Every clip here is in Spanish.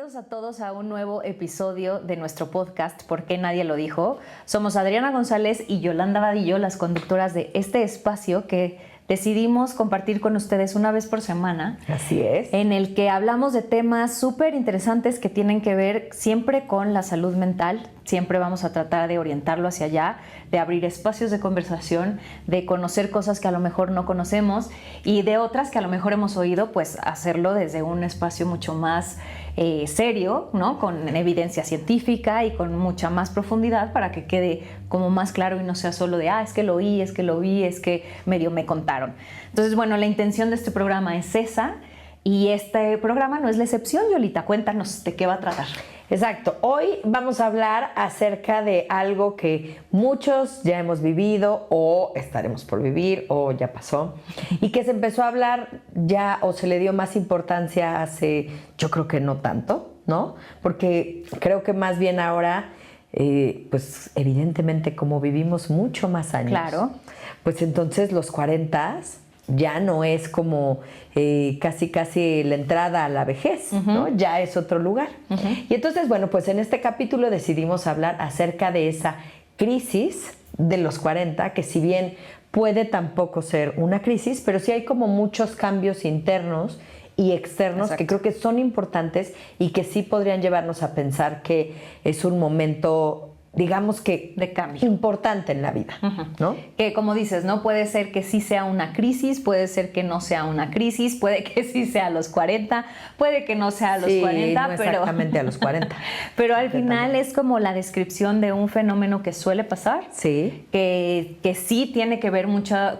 Bienvenidos a todos a un nuevo episodio de nuestro podcast ¿Por qué nadie lo dijo? Somos Adriana González y Yolanda Vadillo, las conductoras de este espacio que decidimos compartir con ustedes una vez por semana. Así es. En el que hablamos de temas súper interesantes que tienen que ver siempre con la salud mental. Siempre vamos a tratar de orientarlo hacia allá, de abrir espacios de conversación, de conocer cosas que a lo mejor no conocemos y de otras que a lo mejor hemos oído, pues hacerlo desde un espacio mucho más serio, ¿no? Con evidencia científica y con mucha más profundidad para que quede como más claro y no sea solo de, es que lo oí, es que lo vi, es que medio me contaron. Entonces, bueno, la intención de este programa es esa y este programa no es la excepción. Yolita, cuéntanos de qué va a tratar. Exacto. Hoy vamos a hablar acerca de algo que muchos ya hemos vivido o estaremos por vivir o ya pasó y que se empezó a hablar ya o se le dio más importancia hace, yo creo que no tanto, ¿no? Porque creo que más bien ahora, pues evidentemente como vivimos mucho más años, claro, pues entonces los 40 ya no es como casi la entrada a la vejez, ¿no? Ya es otro lugar. Y entonces, bueno, pues en este capítulo decidimos hablar acerca de esa crisis de los 40, que si bien puede tampoco ser una crisis, pero sí hay como muchos cambios internos y externos. Exacto. Que creo que son importantes y que sí podrían llevarnos a pensar que es un momento, digamos que de cambio importante en la vida, ¿no? Que como dices, ¿no? Puede ser que sí sea una crisis, puede ser que no sea una crisis, puede que sí sea a los 40, puede que no sea a los 40, no exactamente a los 40. Pero al final es como la descripción de un fenómeno que suele pasar, sí, que sí tiene que ver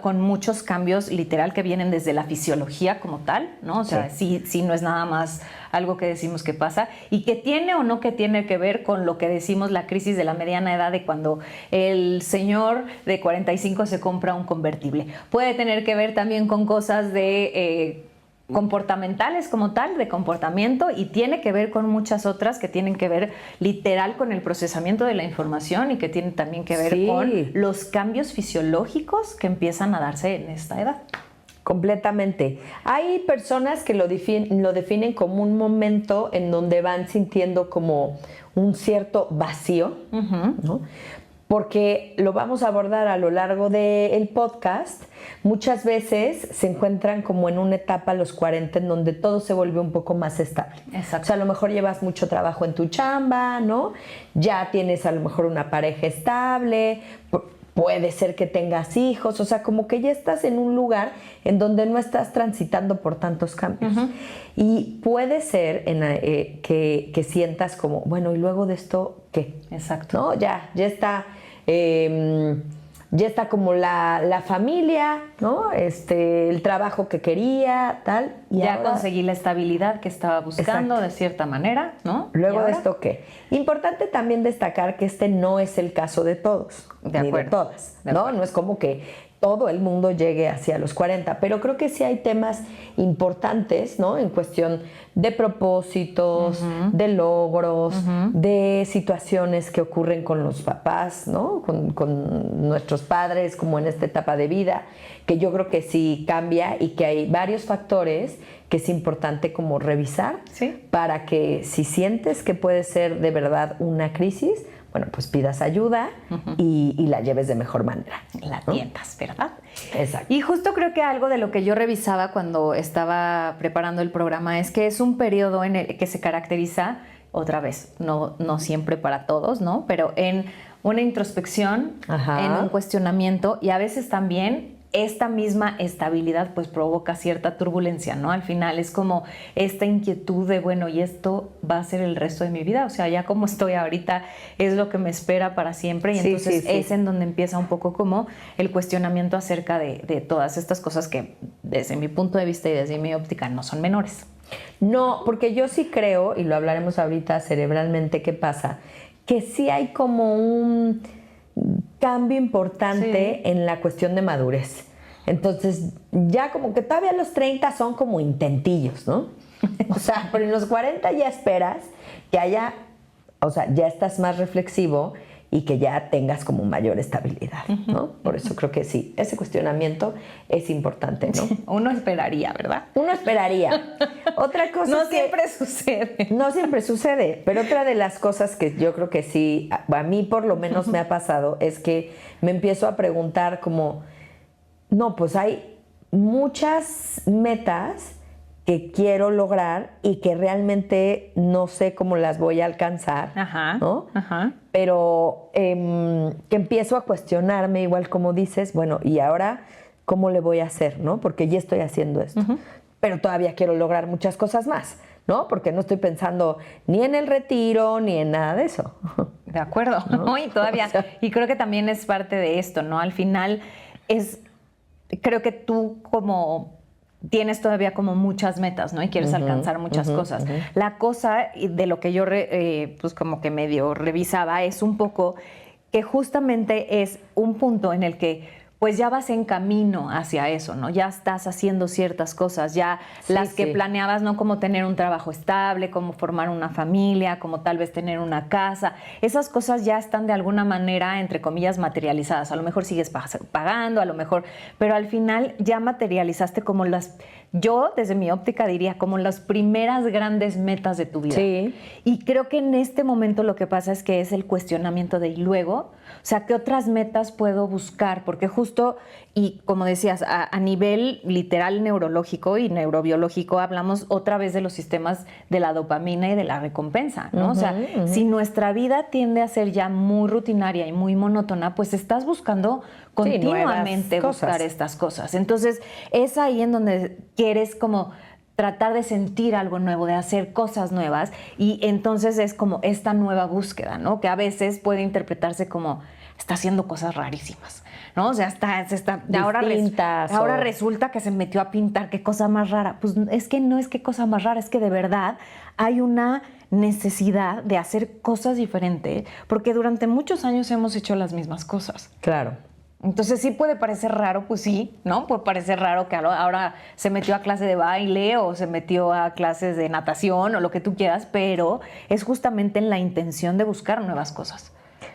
con muchos cambios literal que vienen desde la fisiología como tal, ¿no? O sea, sí no es nada más algo que decimos que pasa y que tiene o no que tiene que ver con lo que decimos la crisis de la mediana edad, de cuando el señor de 45 se compra un convertible. Puede tener que ver también con cosas de comportamentales como tal, de comportamiento, y tiene que ver con muchas otras que tienen que ver literal con el procesamiento de la información y que tienen también que ver con los cambios fisiológicos que empiezan a darse en esta edad. Completamente. Hay personas que lo definen como un momento en donde van sintiendo como un cierto vacío, ¿no? Porque lo vamos a abordar a lo largo del podcast. Muchas veces se encuentran como en una etapa a los 40 en donde todo se vuelve un poco más estable. Exacto. O sea, a lo mejor llevas mucho trabajo en tu chamba, ¿no? Ya tienes a lo mejor una pareja estable, puede ser que tengas hijos, o sea, como que ya estás en un lugar en donde no estás transitando por tantos cambios. Y puede ser que sientas como, bueno, ¿y luego de esto qué? Exacto. ¿No? Ya está como la familia, ¿no? El trabajo que quería, tal. Y ya ahora conseguí la estabilidad que estaba buscando. Exacto. De cierta manera, ¿no? Luego de esto, ¿qué? Importante también destacar que este no es el caso de todos, ni de todas, ¿no? No es como que todo el mundo llegue hacia los 40, pero creo que sí hay temas importantes, ¿no? En cuestión de propósitos, de logros, de situaciones que ocurren con los papás, ¿no? Con nuestros padres, como en esta etapa de vida, que yo creo que sí cambia y que hay varios factores que es importante como revisar, para que si sientes que puede ser de verdad una crisis, bueno, pues pidas ayuda y la lleves de mejor manera. La atiendas, ¿verdad? Exacto. Y justo creo que algo de lo que yo revisaba cuando estaba preparando el programa es que es un periodo en el que se caracteriza, otra vez, no siempre para todos, ¿no? Pero en una introspección, en un cuestionamiento y a veces también esta misma estabilidad pues provoca cierta turbulencia, ¿no? Al final es como esta inquietud de, bueno, ¿y esto va a ser el resto de mi vida? O sea, ya como estoy ahorita es lo que me espera para siempre y entonces es en donde empieza un poco como el cuestionamiento acerca de todas estas cosas que desde mi punto de vista y desde mi óptica no son menores. No, porque yo sí creo, y lo hablaremos ahorita cerebralmente, ¿qué pasa? Que sí hay como un cambio importante en la cuestión de madurez. Entonces, ya como que todavía los 30 son como intentillos, ¿no? O sea, pero en los 40 ya esperas que haya, o sea, ya estás más reflexivo, y que ya tengas como mayor estabilidad, ¿no? Por eso creo que sí, ese cuestionamiento es importante, ¿no? Uno esperaría, ¿verdad? Uno esperaría. Otra cosa no es que siempre sucede. No siempre sucede, pero otra de las cosas que yo creo que sí, a mí por lo menos me ha pasado, es que me empiezo a preguntar como, no, pues hay muchas metas que quiero lograr y que realmente no sé cómo las voy a alcanzar, ¿no? Pero que empiezo a cuestionarme, igual como dices, bueno, ¿y ahora cómo le voy a hacer, no? Porque ya estoy haciendo esto, pero todavía quiero lograr muchas cosas más, ¿no? Porque no estoy pensando ni en el retiro ni en nada de eso. De acuerdo, ¿no? Y todavía, o sea, y creo que también es parte de esto, ¿no? Al final creo que tú como tienes todavía como muchas metas, ¿no? Y quieres alcanzar muchas cosas. La cosa de lo que yo pues como que medio revisaba es un poco que justamente es un punto en el que pues ya vas en camino hacia eso, ¿no? Ya estás haciendo ciertas cosas, ya las que planeabas, ¿no? Como tener un trabajo estable, como formar una familia, como tal vez tener una casa. Esas cosas ya están de alguna manera, entre comillas, materializadas. A lo mejor sigues pagando, a lo mejor, pero al final ya materializaste como yo desde mi óptica diría, como las primeras grandes metas de tu vida. Sí. Y creo que en este momento lo que pasa es que es el cuestionamiento de, ¿y luego? O sea, ¿qué otras metas puedo buscar? Porque justo, y como decías, a nivel literal neurológico y neurobiológico, hablamos otra vez de los sistemas de la dopamina y de la recompensa, ¿no? O sea, si nuestra vida tiende a ser ya muy rutinaria y muy monótona, pues estás buscando continuamente buscar estas cosas. Entonces, es ahí en donde quieres como tratar de sentir algo nuevo, de hacer cosas nuevas, y entonces es como esta nueva búsqueda, ¿no? Que a veces puede interpretarse como está haciendo cosas rarísimas, ¿no? O sea, ahora resulta que se metió a pintar, qué cosa más rara. Pues es que no es qué cosa más rara, es que de verdad hay una necesidad de hacer cosas diferentes, porque durante muchos años hemos hecho las mismas cosas. Claro. Entonces sí puede parecer raro, pues sí, ¿no? Puede parecer raro que ahora se metió a clase de baile o se metió a clases de natación o lo que tú quieras, pero es justamente en la intención de buscar nuevas cosas.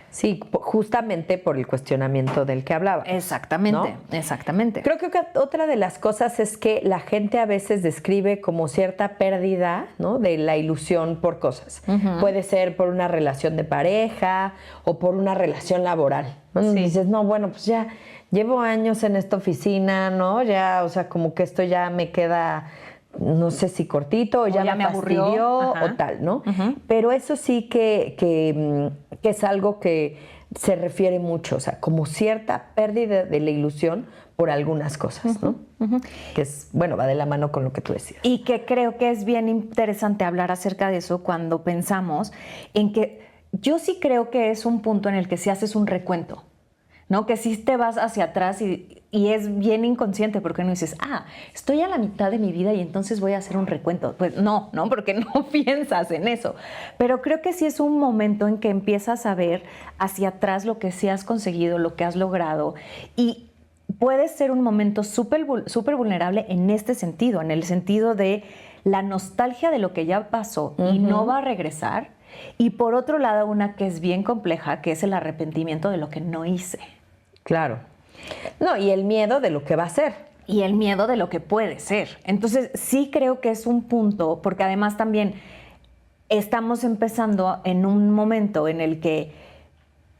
Sí, justamente por el cuestionamiento del que hablaba. Exactamente, ¿no? Exactamente. Creo que otra de las cosas es que la gente a veces describe como cierta pérdida, ¿no? De la ilusión por cosas. Puede ser por una relación de pareja o por una relación laboral, ¿no? Sí. Dices, no, bueno, pues ya llevo años en esta oficina, ¿no? Ya, o sea, como que esto ya me queda, no sé si cortito o ya me fastidió o tal, ¿no? Pero eso sí que es algo que se refiere mucho, o sea, como cierta pérdida de la ilusión por algunas cosas, ¿no? Que es, bueno, va de la mano con lo que tú decías. Y que creo que es bien interesante hablar acerca de eso cuando pensamos en que yo sí creo que es un punto en el que si haces un recuento, ¿no? Que si te vas hacia atrás y es bien inconsciente porque no dices, estoy a la mitad de mi vida y entonces voy a hacer un recuento. Pues no, porque no piensas en eso. Pero creo que sí es un momento en que empiezas a ver hacia atrás lo que sí has conseguido, lo que has logrado, y puede ser un momento súper vulnerable en este sentido, en el sentido de la nostalgia de lo que ya pasó y no va a regresar. Y por otro lado, una que es bien compleja, que es el arrepentimiento de lo que no hice. Claro. No, y el miedo de lo que va a ser. Y el miedo de lo que puede ser. Entonces, sí creo que es un punto, porque además también estamos empezando en un momento en el que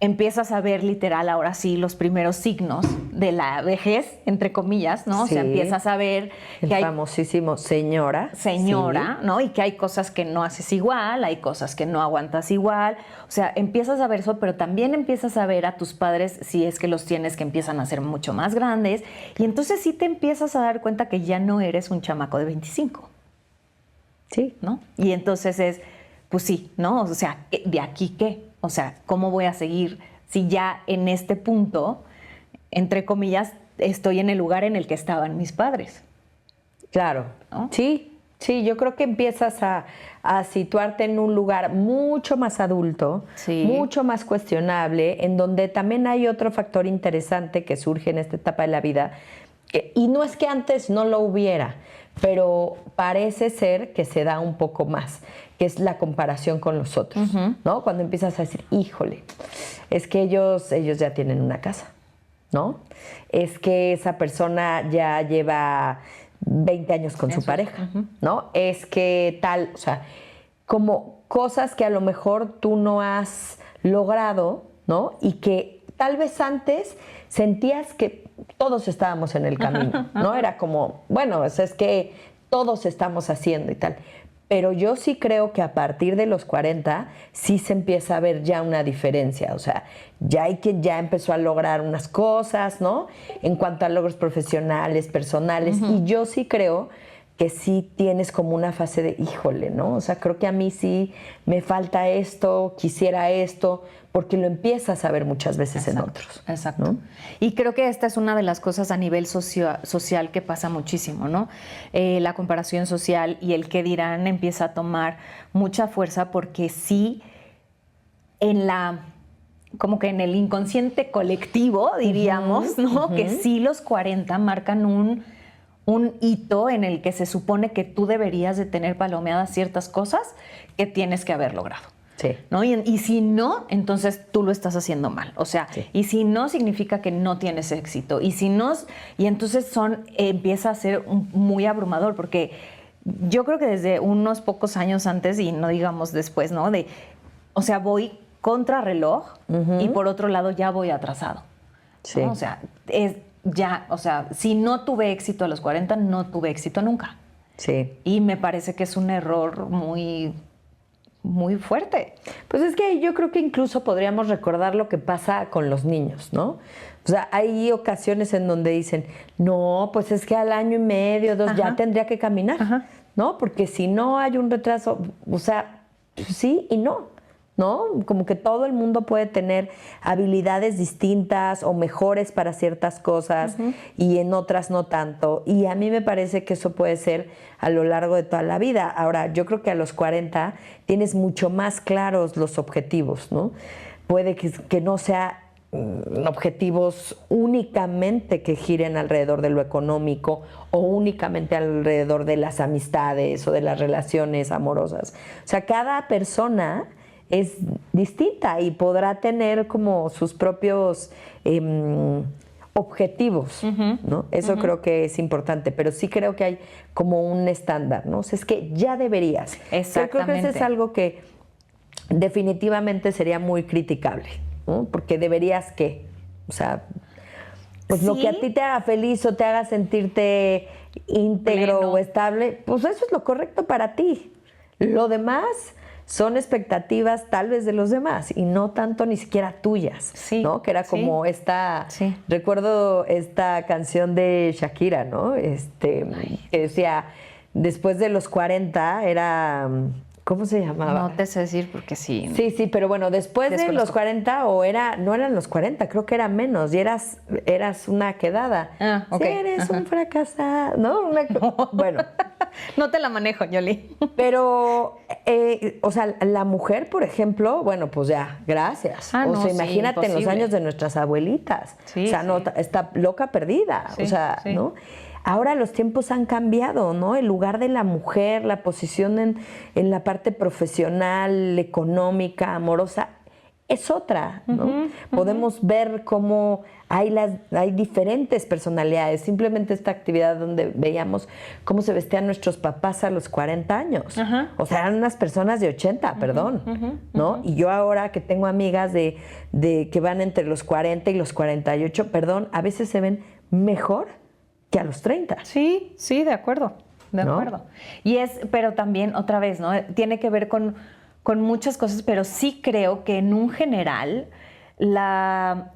empiezas a ver literal ahora sí los primeros signos de la vejez, entre comillas, ¿no? Sí. O sea, empiezas a ver que hay famosísimo señora, sí. ¿No? Y que hay cosas que no haces igual, hay cosas que no aguantas igual. O sea, empiezas a ver eso, pero también empiezas a ver a tus padres, si es que los tienes, que empiezan a ser mucho más grandes. Y entonces sí te empiezas a dar cuenta que ya no eres un chamaco de 25. Sí. ¿No? Y entonces pues sí, ¿no? O sea, ¿de aquí qué? O sea, ¿cómo voy a seguir si ya en este punto, entre comillas, estoy en el lugar en el que estaban mis padres? Claro, ¿no? Sí, yo creo que empiezas a situarte en un lugar mucho más adulto, mucho más cuestionable, en donde también hay otro factor interesante que surge en esta etapa de la vida, y no es que antes no lo hubiera, pero parece ser que se da un poco más, que es la comparación con los otros, ¿no? Cuando empiezas a decir, híjole, es que ellos ya tienen una casa, ¿no? Es que esa persona ya lleva 20 años con su pareja, ¿no? Es que tal, o sea, como cosas que a lo mejor tú no has logrado, ¿no? Y que tal vez antes sentías que todos estábamos en el camino, ¿no? Era como, bueno, es que todos estamos haciendo y tal. Pero yo sí creo que a partir de los 40 sí se empieza a ver ya una diferencia. O sea, ya hay quien ya empezó a lograr unas cosas, ¿no? En cuanto a logros profesionales, personales. Y yo sí creo que sí tienes como una fase de, híjole, ¿no? O sea, creo que a mí sí me falta esto, quisiera esto, porque lo empiezas a ver muchas veces en otros. Exacto. ¿No? Y creo que esta es una de las cosas a nivel social que pasa muchísimo, ¿no? La comparación social y el qué dirán empieza a tomar mucha fuerza porque sí, como que en el inconsciente colectivo, diríamos, ¿no? Que sí los 40 marcan un hito en el que se supone que tú deberías de tener palomeadas ciertas cosas que tienes que haber logrado. Sí. ¿No? Y si no, entonces tú lo estás haciendo mal. O sea, y si no, significa que no tienes éxito. Y si no, y entonces empieza a ser muy abrumador, porque yo creo que desde unos pocos años antes, y no digamos después, ¿no? O sea, voy contra reloj y por otro lado ya voy atrasado. Sí. ¿No? O sea, si no tuve éxito a los 40, no tuve éxito nunca. Sí. Y me parece que es un error muy fuerte. Pues es que yo creo que incluso podríamos recordar lo que pasa con los niños, ¿no? O sea, hay ocasiones en donde dicen, no, pues es que al año y medio, 2, ya tendría que caminar, ¿no? Porque si no hay un retraso, o sea, sí y no, ¿no? Como que todo el mundo puede tener habilidades distintas o mejores para ciertas cosas y en otras no tanto. Y a mí me parece que eso puede ser a lo largo de toda la vida. Ahora, yo creo que a los 40 tienes mucho más claros los objetivos, ¿no? Puede que no sea objetivos únicamente que giren alrededor de lo económico o únicamente alrededor de las amistades o de las relaciones amorosas. O sea, cada persona es distinta y podrá tener como sus propios objetivos, ¿no? Eso creo que es importante, pero sí creo que hay como un estándar, ¿no? O sea, es que ya deberías. Exactamente. Creo que eso es algo que definitivamente sería muy criticable, ¿no? Porque deberías que, o sea, pues lo que a ti te haga feliz o te haga sentirte íntegro o estable, pues eso es lo correcto para ti. Lo demás son expectativas tal vez de los demás y no tanto ni siquiera tuyas, ¿no? Que era como recuerdo esta canción de Shakira, ¿no? Que decía, después de los 40 era, ¿cómo se llamaba? No te sé decir porque sí. Sí, pero bueno, después de los 40 no eran los 40, creo que era menos y eras una quedada. Ah, ok. Sí, eres un fracasado, ¿no? Bueno. No te la manejo, Yoli. Pero, o sea, la mujer, por ejemplo, bueno, pues ya, gracias. Imagínate en los años de nuestras abuelitas. Sí, o sea, no, está loca perdida. Sí, o sea, ¿no? Ahora los tiempos han cambiado, ¿no? El lugar de la mujer, la posición en la parte profesional, económica, amorosa, es otra, ¿no? Podemos ver cómo hay diferentes personalidades. Simplemente esta actividad donde veíamos cómo se vestían nuestros papás a los 40 años. O sea, eran unas personas de 80, ¿no? Y yo ahora que tengo amigas de que van entre los 40 y los 48, a veces se ven mejor que a los 30. Sí, de acuerdo. De acuerdo. Pero también, otra vez, ¿no? Tiene que ver con muchas cosas, pero sí creo que en un general la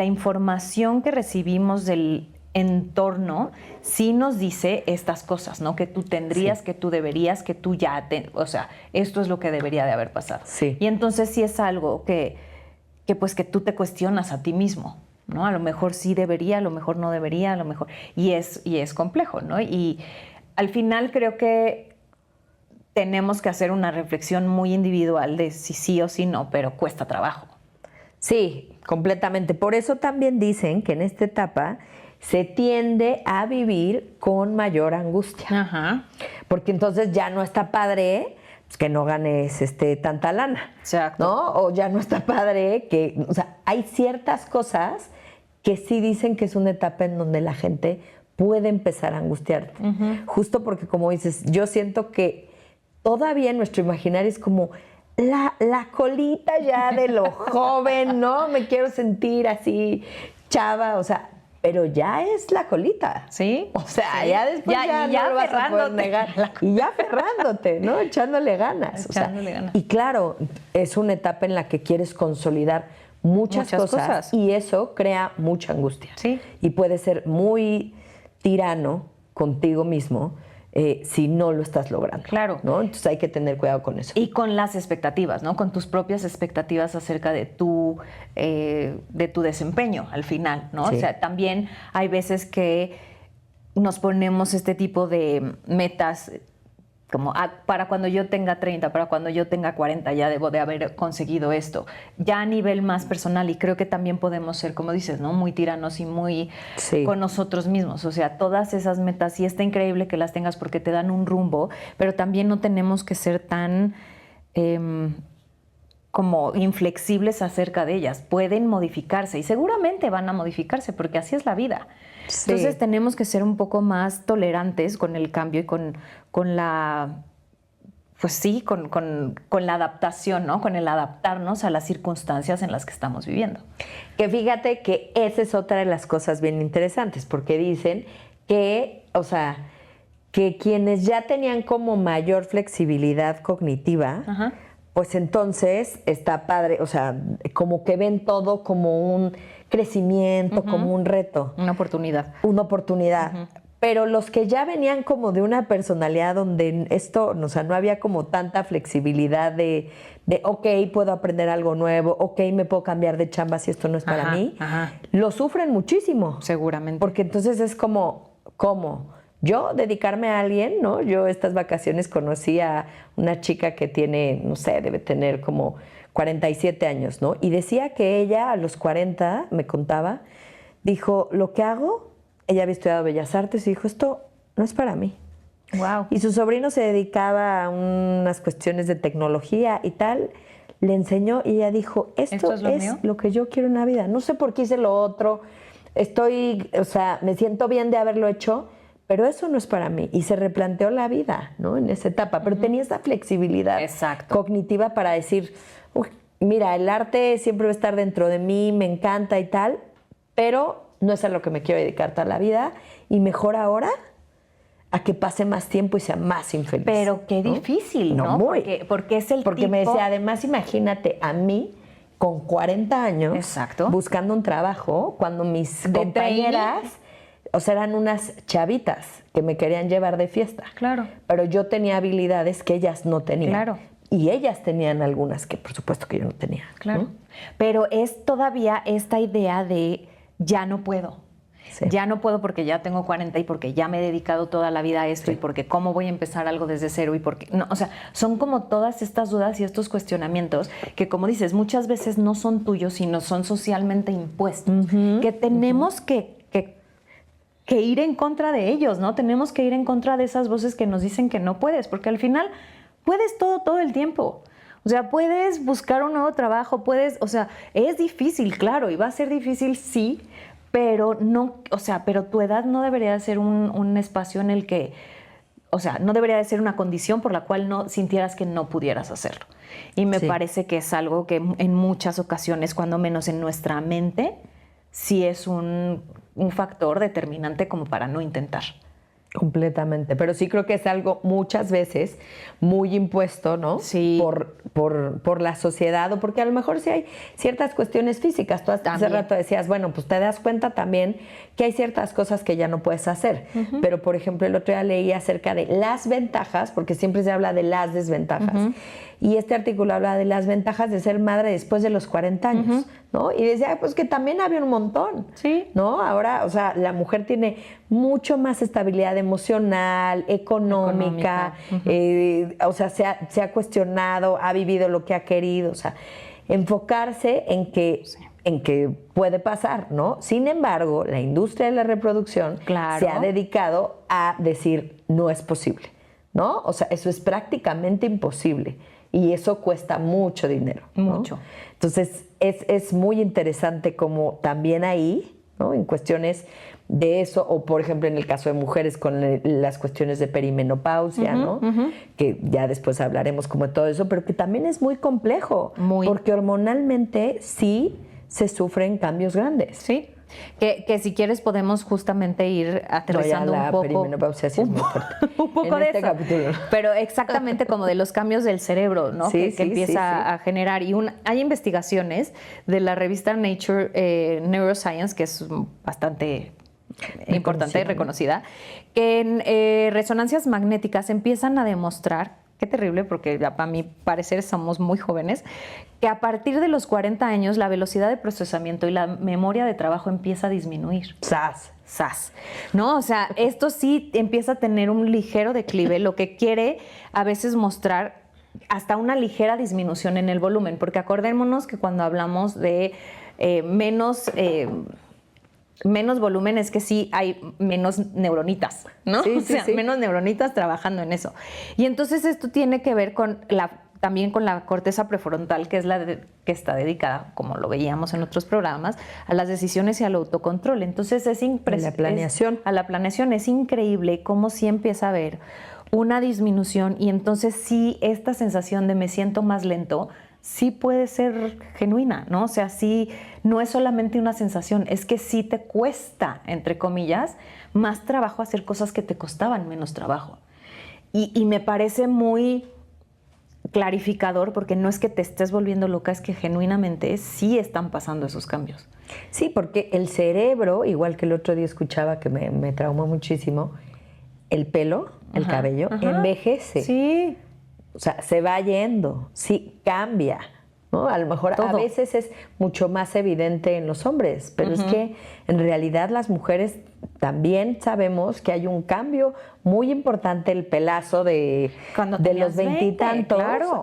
información que recibimos del entorno sí nos dice estas cosas, ¿no? Que tú tendrías, que tú deberías, que tú o sea, esto es lo que debería de haber pasado. Sí. Y entonces sí es algo que pues que tú te cuestionas a ti mismo, ¿no? A lo mejor sí debería, a lo mejor no debería, a lo mejor... Y es complejo, ¿no? Y al final creo que tenemos que hacer una reflexión muy individual de si sí o si no, pero cuesta trabajo. Sí, completamente. Por eso también dicen que en esta etapa se tiende a vivir con mayor angustia. Ajá. Porque entonces ya no está padre pues, que no ganes tanta lana. Exacto. ¿No? O ya no está padre que... O sea, hay ciertas cosas que sí dicen que es una etapa en donde la gente puede empezar a angustiarte. Justo porque, como dices, yo siento que todavía en nuestro imaginario es como la colita ya de lo joven, ¿no? Me quiero sentir así chava, o sea, pero ya es la colita. Sí. O sea, sí. ya después ya no lo vas a poder negar. Y ya aferrándote, ¿no? Echándole ganas. Echándole ganas. Y claro, es una etapa en la que quieres consolidar muchas cosas y eso crea mucha angustia. Sí. Y puede ser muy tirano contigo mismo si no lo estás logrando. Claro. ¿no? Entonces hay que tener cuidado con eso. Y con las expectativas, ¿no? Con tus propias expectativas acerca de tu desempeño al final, ¿no? Sí. O sea, también hay veces que nos ponemos este tipo de metas como para cuando yo tenga 30, para cuando yo tenga 40 ya debo de haber conseguido esto, ya a nivel más personal, y creo que también podemos ser, como dices, ¿no? Muy tiranos y muy con nosotros mismos, o sea, todas esas metas, sí está increíble que las tengas porque te dan un rumbo, pero también no tenemos que ser tan como inflexibles acerca de ellas, pueden modificarse y seguramente van a modificarse porque así es la vida. Sí. Entonces tenemos que ser un poco más tolerantes con el cambio y con la, pues sí, con la adaptación, ¿no? Con el adaptarnos a las circunstancias en las que estamos viviendo. Que fíjate que esa es otra de las cosas bien interesantes, porque dicen que, o sea, que quienes ya tenían como mayor flexibilidad cognitiva, ajá, pues entonces está padre, o sea, como que ven todo como un crecimiento, como un reto. Una oportunidad. Una oportunidad. Pero los que ya venían como de una personalidad donde esto, o sea, no había como tanta flexibilidad de ok, puedo aprender algo nuevo, ok, me puedo cambiar de chamba si esto no es para mí, lo sufren muchísimo. Seguramente. Porque entonces es como, ¿cómo? Yo dedicarme a alguien, ¿no? Yo estas vacaciones conocí a una chica que tiene, no sé, debe tener como 47 años, ¿no? Y decía que ella a los 40, me contaba, dijo, lo que hago, ella había estudiado Bellas Artes y dijo, esto no es para mí. Wow. Y su sobrino se dedicaba a unas cuestiones de tecnología y tal, le enseñó y ella dijo, esto es lo que yo quiero en la vida. No sé por qué hice lo otro, o sea, me siento bien de haberlo hecho, pero eso no es para mí. Y se replanteó la vida, ¿no? En esa etapa. Pero tenía esa flexibilidad cognitiva para decir, mira, el arte siempre va a estar dentro de mí, me encanta y tal, pero no es a lo que me quiero dedicar toda la vida. Y mejor ahora a que pase más tiempo y sea más infeliz. Pero qué difícil, ¿no? Muy. Porque es el Porque me decía, además, imagínate a mí con 40 años buscando un trabajo cuando mis compañeras... O sea, eran unas chavitas que me querían llevar de fiesta. Claro. Pero yo tenía habilidades que ellas no tenían. Claro. Y ellas tenían algunas que, por supuesto, que yo no tenía. Claro. ¿No? Pero es todavía esta idea de ya no puedo. Sí. Ya no puedo porque ya tengo 40 y porque ya me he dedicado toda la vida a esto y porque cómo voy a empezar algo desde cero y porque... No, o sea, son como todas estas dudas y estos cuestionamientos que, como dices, muchas veces no son tuyos, sino son socialmente impuestos. Que tenemos que ir en contra de ellos, ¿no? Tenemos que ir en contra de esas voces que nos dicen que no puedes, porque al final puedes todo el tiempo. O sea, puedes buscar un nuevo trabajo, o sea, es difícil, claro, y va a ser difícil, sí, pero no, o sea, pero tu edad no debería ser un espacio en el que, o sea, no debería de ser una condición por la cual no sintieras que no pudieras hacerlo. Y me parece que es algo que en muchas ocasiones, cuando menos en nuestra mente, sí es un factor determinante como para no intentar. Completamente, pero sí creo que es algo muchas veces muy impuesto, ¿no? Sí. Por la sociedad o porque a lo mejor sí hay ciertas cuestiones físicas. Tú hace rato decías, bueno, pues te das cuenta también que hay ciertas cosas que ya no puedes hacer. Pero, por ejemplo, el otro día leí acerca de las ventajas, porque siempre se habla de las desventajas. Y este artículo habla de las ventajas de ser madre después de los 40 años, ¿no? Y decía, pues que también había un montón, ¿no? Ahora, o sea, la mujer tiene mucho más estabilidad emocional, económica. O sea, se ha cuestionado, ha vivido lo que ha querido, o sea, enfocarse en que en que puede pasar, ¿no? Sin embargo, la industria de la reproducción se ha dedicado a decir no es posible, ¿no? O sea, eso es prácticamente imposible y eso cuesta mucho dinero, ¿no? Mucho. Entonces, es muy interesante como también ahí, ¿no? En cuestiones de eso, o por ejemplo en el caso de mujeres con las cuestiones de perimenopausia, ¿no? Que ya después hablaremos como de todo eso, pero que también es muy complejo, porque hormonalmente sí se sufren cambios grandes. Sí, que si quieres podemos justamente ir aterrizando un poco. La perimenopausia sí es muy fuerte. Un poco en de este eso. capítulo. Pero exactamente como de los cambios del cerebro, ¿no? Sí, que empieza a generar. Y hay investigaciones de la revista Nature Neuroscience, que es bastante importante y reconocida, que en resonancias magnéticas empiezan a demostrar, qué terrible porque a mi parecer somos muy jóvenes, que a partir de los 40 años la velocidad de procesamiento y la memoria de trabajo empieza a disminuir. ¡Sas! ¿No? O sea, esto sí empieza a tener un ligero declive, lo que quiere a veces mostrar hasta una ligera disminución en el volumen, porque acordémonos que cuando hablamos de menos volumen es que sí hay menos neuronitas, ¿no? Sí, o sea, menos neuronitas trabajando en eso. Y entonces esto tiene que ver con también con la corteza prefrontal, que es que está dedicada, como lo veíamos en otros programas, a las decisiones y al autocontrol. Entonces es impresionante. A la planeación es increíble cómo sí empieza a haber una disminución y entonces sí esta sensación de me siento más lento sí puede ser genuina, ¿no? O sea, sí, no es solamente una sensación, es que sí te cuesta, entre comillas, más trabajo hacer cosas que te costaban menos trabajo. Y me parece muy clarificador porque no es que te estés volviendo loca, es que genuinamente sí están pasando esos cambios. Sí, porque el cerebro, igual que el otro día escuchaba que me traumó muchísimo, el pelo, el cabello, envejece. Sí. O sea, se va yendo, sí, cambia, ¿no? A lo mejor a veces es mucho más evidente en los hombres, pero es que en realidad las mujeres también sabemos que hay un cambio muy importante, el pelazo de los 20 y tantos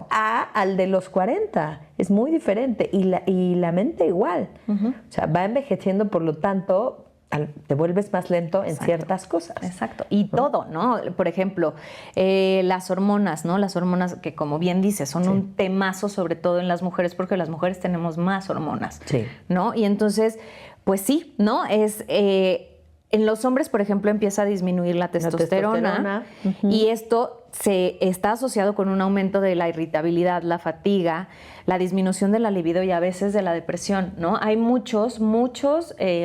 al de los 40. Es muy diferente y la mente igual. O sea, va envejeciendo, por lo tanto te vuelves más lento en ciertas cosas. Exacto. Y todo, ¿no? Por ejemplo, las hormonas, ¿no? Las hormonas que, como bien dices, son un temazo, sobre todo en las mujeres, porque las mujeres tenemos más hormonas, ¿no? Y entonces, pues sí, ¿no? En los hombres, por ejemplo, empieza a disminuir la testosterona. Y esto está asociado con un aumento de la irritabilidad, la fatiga, la disminución de la libido y a veces de la depresión, ¿no? Hay muchos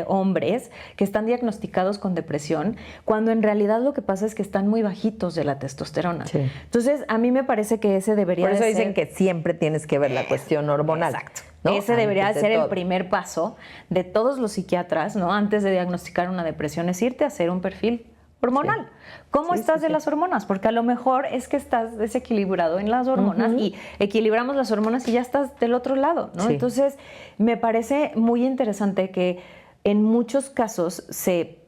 hombres que están diagnosticados con depresión cuando en realidad lo que pasa es que están muy bajitos de la testosterona. Entonces, a mí me parece que ese debería ser... Por eso dicen que siempre tienes que ver la cuestión hormonal. Exacto. ¿No? Ese debería ser el primer paso de todos los psiquiatras, ¿no? Antes de diagnosticar una depresión, es irte a hacer un perfil hormonal. ¿Cómo estás de las hormonas? Porque a lo mejor es que estás desequilibrado en las hormonas y equilibramos las hormonas y ya estás del otro lado, ¿no? Entonces, me parece muy interesante que en muchos casos se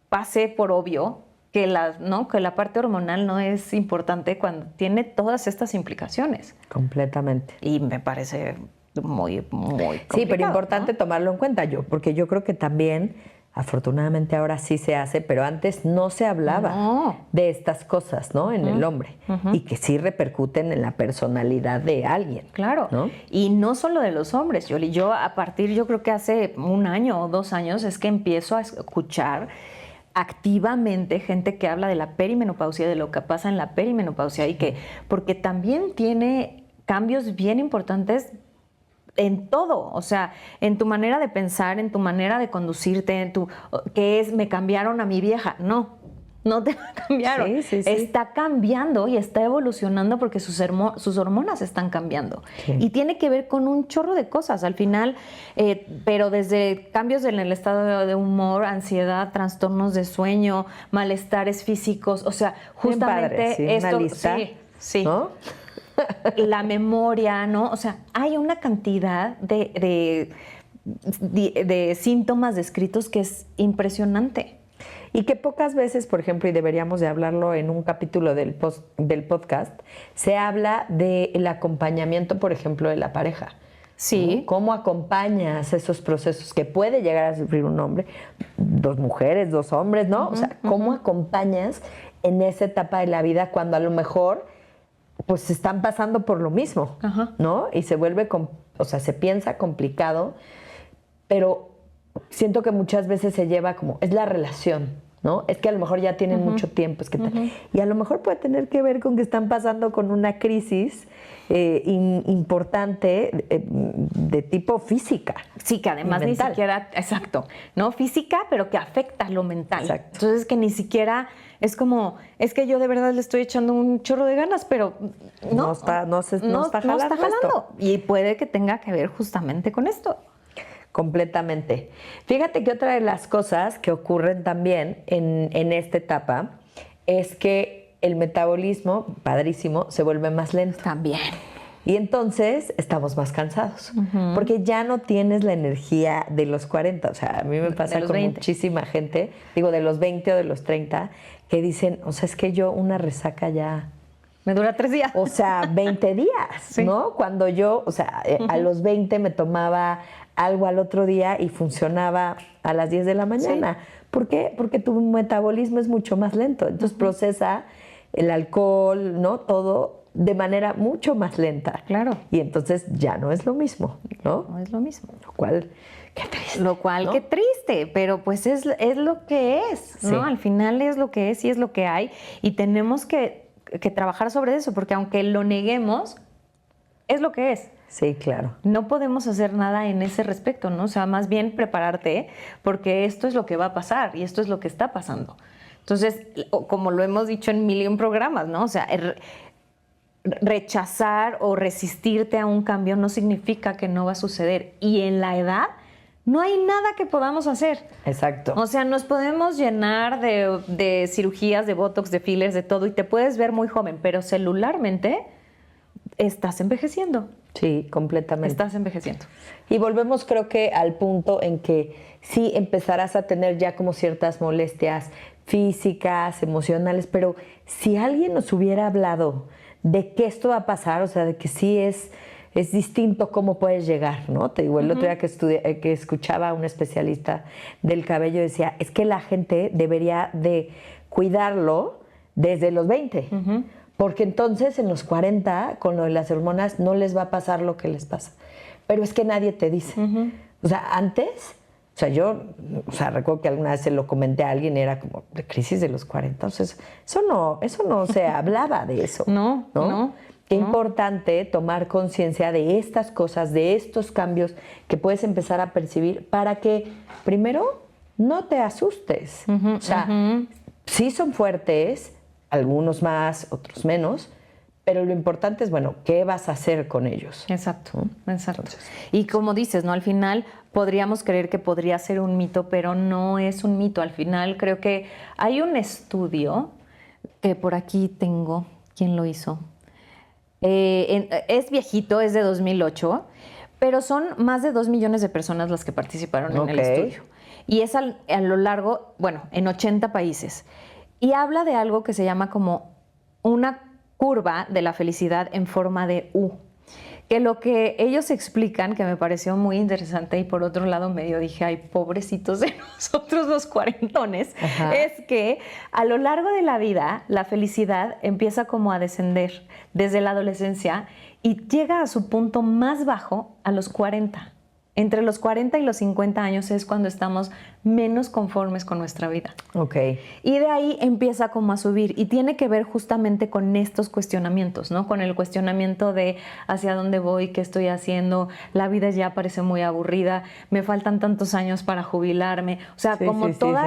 pase por obvio que la parte hormonal no es importante cuando tiene todas estas implicaciones. Completamente. Y me parece muy complicado. Sí, pero importante tomarlo en cuenta porque yo creo que también, afortunadamente ahora sí se hace, pero antes no se hablaba de estas cosas, ¿no? En el hombre. Y que sí repercuten en la personalidad de alguien. Claro. ¿No? Y no solo de los hombres, Yoli. Yo creo que hace 1 año o 2 años es que empiezo a escuchar activamente gente que habla de la perimenopausia, de lo que pasa en la perimenopausia y que, porque también tiene cambios bien importantes en todo, o sea, en tu manera de pensar, en tu manera de conducirte, me cambiaron a mi vieja. No te cambiaron. Está cambiando y está evolucionando porque sus hormonas están cambiando. Y tiene que ver con un chorro de cosas al final, pero desde cambios en el estado de humor, ansiedad, trastornos de sueño, malestares físicos, o sea, justamente esto... Sí. ¿No? La memoria, ¿no? O sea, hay una cantidad de síntomas descritos que es impresionante. Y que pocas veces, por ejemplo, y deberíamos de hablarlo en un capítulo del podcast, se habla del acompañamiento, por ejemplo, de la pareja. Sí. ¿no? ¿Cómo acompañas esos procesos que puede llegar a sufrir un hombre, 2 mujeres, 2 hombres, ¿no? O sea, ¿cómo acompañas en esa etapa de la vida cuando a lo mejor pues están pasando por lo mismo, ¿no? Y se vuelve, o sea, se piensa complicado, pero siento que muchas veces se lleva como, es la relación, ¿no? Es que a lo mejor ya tienen mucho tiempo, es que y a lo mejor puede tener que ver con que están pasando con una crisis importante de tipo física. Sí, que además ni siquiera, exacto, ¿no? Física, pero que afecta lo mental. Exacto. Entonces que ni siquiera es como, es que yo de verdad le estoy echando un chorro de ganas, pero no está jalando. Y puede que tenga que ver justamente con esto. Completamente. Fíjate que otra de las cosas que ocurren también en esta etapa es que el metabolismo, padrísimo, se vuelve más lento. También. Y entonces estamos más cansados, porque ya no tienes la energía de los 40. O sea, a mí me pasa con muchísima gente, digo, de los 20 o de los 30, que dicen, o sea, es que yo una resaca ya... Me dura 3 días. O sea, 20 días, sí. ¿No? Cuando yo, o sea, a los 20 me tomaba algo al otro día y funcionaba a las 10 de la mañana. Sí. ¿Por qué? Porque tu metabolismo es mucho más lento. Entonces procesa el alcohol, ¿no? Todo de manera mucho más lenta. Claro. Y entonces ya no es lo mismo, ¿no? No es lo mismo. Lo cual, qué triste. Lo cual, ¿no? Qué triste, pero pues es lo que es, ¿no? Sí. Al final es lo que es y es lo que hay. Y tenemos que trabajar sobre eso, porque aunque lo neguemos, es lo que es. Sí, claro. No podemos hacer nada en ese respecto, ¿no? O sea, más bien prepararte, porque esto es lo que va a pasar y esto es lo que está pasando. Entonces, como lo hemos dicho en 1,000,000 programas, ¿no? O sea, rechazar o resistirte a un cambio no significa que no va a suceder. Y en la edad no hay nada que podamos hacer. Exacto. O sea, nos podemos llenar de cirugías, de botox, de fillers, de todo, y te puedes ver muy joven, pero celularmente estás envejeciendo. Sí, completamente. Estás envejeciendo. Y volvemos, creo que, al punto en que sí empezarás a tener ya como ciertas molestias físicas, emocionales, pero si alguien nos hubiera hablado de que esto va a pasar, o sea, de que sí es distinto cómo puedes llegar, ¿no? Te digo, el otro día que escuchaba a un especialista del cabello decía, es que la gente debería de cuidarlo desde los 20, porque entonces en los 40, con lo de las hormonas, no les va a pasar lo que les pasa. Pero es que nadie te dice. O sea, antes... O sea, yo recuerdo que alguna vez se lo comenté a alguien, era como de crisis de los 40. Entonces, eso no se hablaba de eso. No. Qué importante tomar conciencia de estas cosas, de estos cambios que puedes empezar a percibir para que, primero, no te asustes. O sea, sí son fuertes, algunos más, otros menos, pero lo importante es, bueno, ¿qué vas a hacer con ellos? Exacto. Entonces, y como dices, ¿no? Al final podríamos creer que podría ser un mito, pero no es un mito. Al final creo que hay un estudio que por aquí tengo, ¿quién lo hizo? Es viejito, es de 2008, pero son más de 2 millones de personas las que participaron en el estudio. Y es a lo largo, bueno, en 80 países. Y habla de algo que se llama como una curva de la felicidad en forma de U. Que lo que ellos explican, que me pareció muy interesante y por otro lado medio dije, ay, pobrecitos de nosotros los cuarentones, es que a lo largo de la vida la felicidad empieza como a descender desde la adolescencia y llega a su punto más bajo a los 40. Entre los 40 y los 50 años es cuando estamos menos conformes con nuestra vida. Y de ahí empieza como a subir y tiene que ver justamente con estos cuestionamientos, ¿no? Con el cuestionamiento de hacia dónde voy, qué estoy haciendo, la vida ya parece muy aburrida, me faltan tantos años para jubilarme. O sea,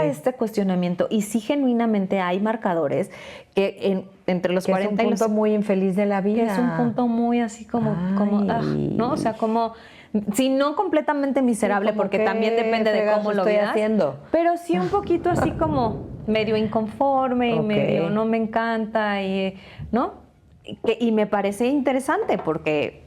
este cuestionamiento. Y sí, genuinamente hay marcadores que entre los 40 y los... Es un punto muy infeliz de la vida. Es un punto muy así como ¿no? O sea, como... Si no completamente miserable, porque también depende de cómo lo veas, haciendo. Pero sí un poquito así como medio inconforme y medio no me encanta, ¿no? Y me parece interesante porque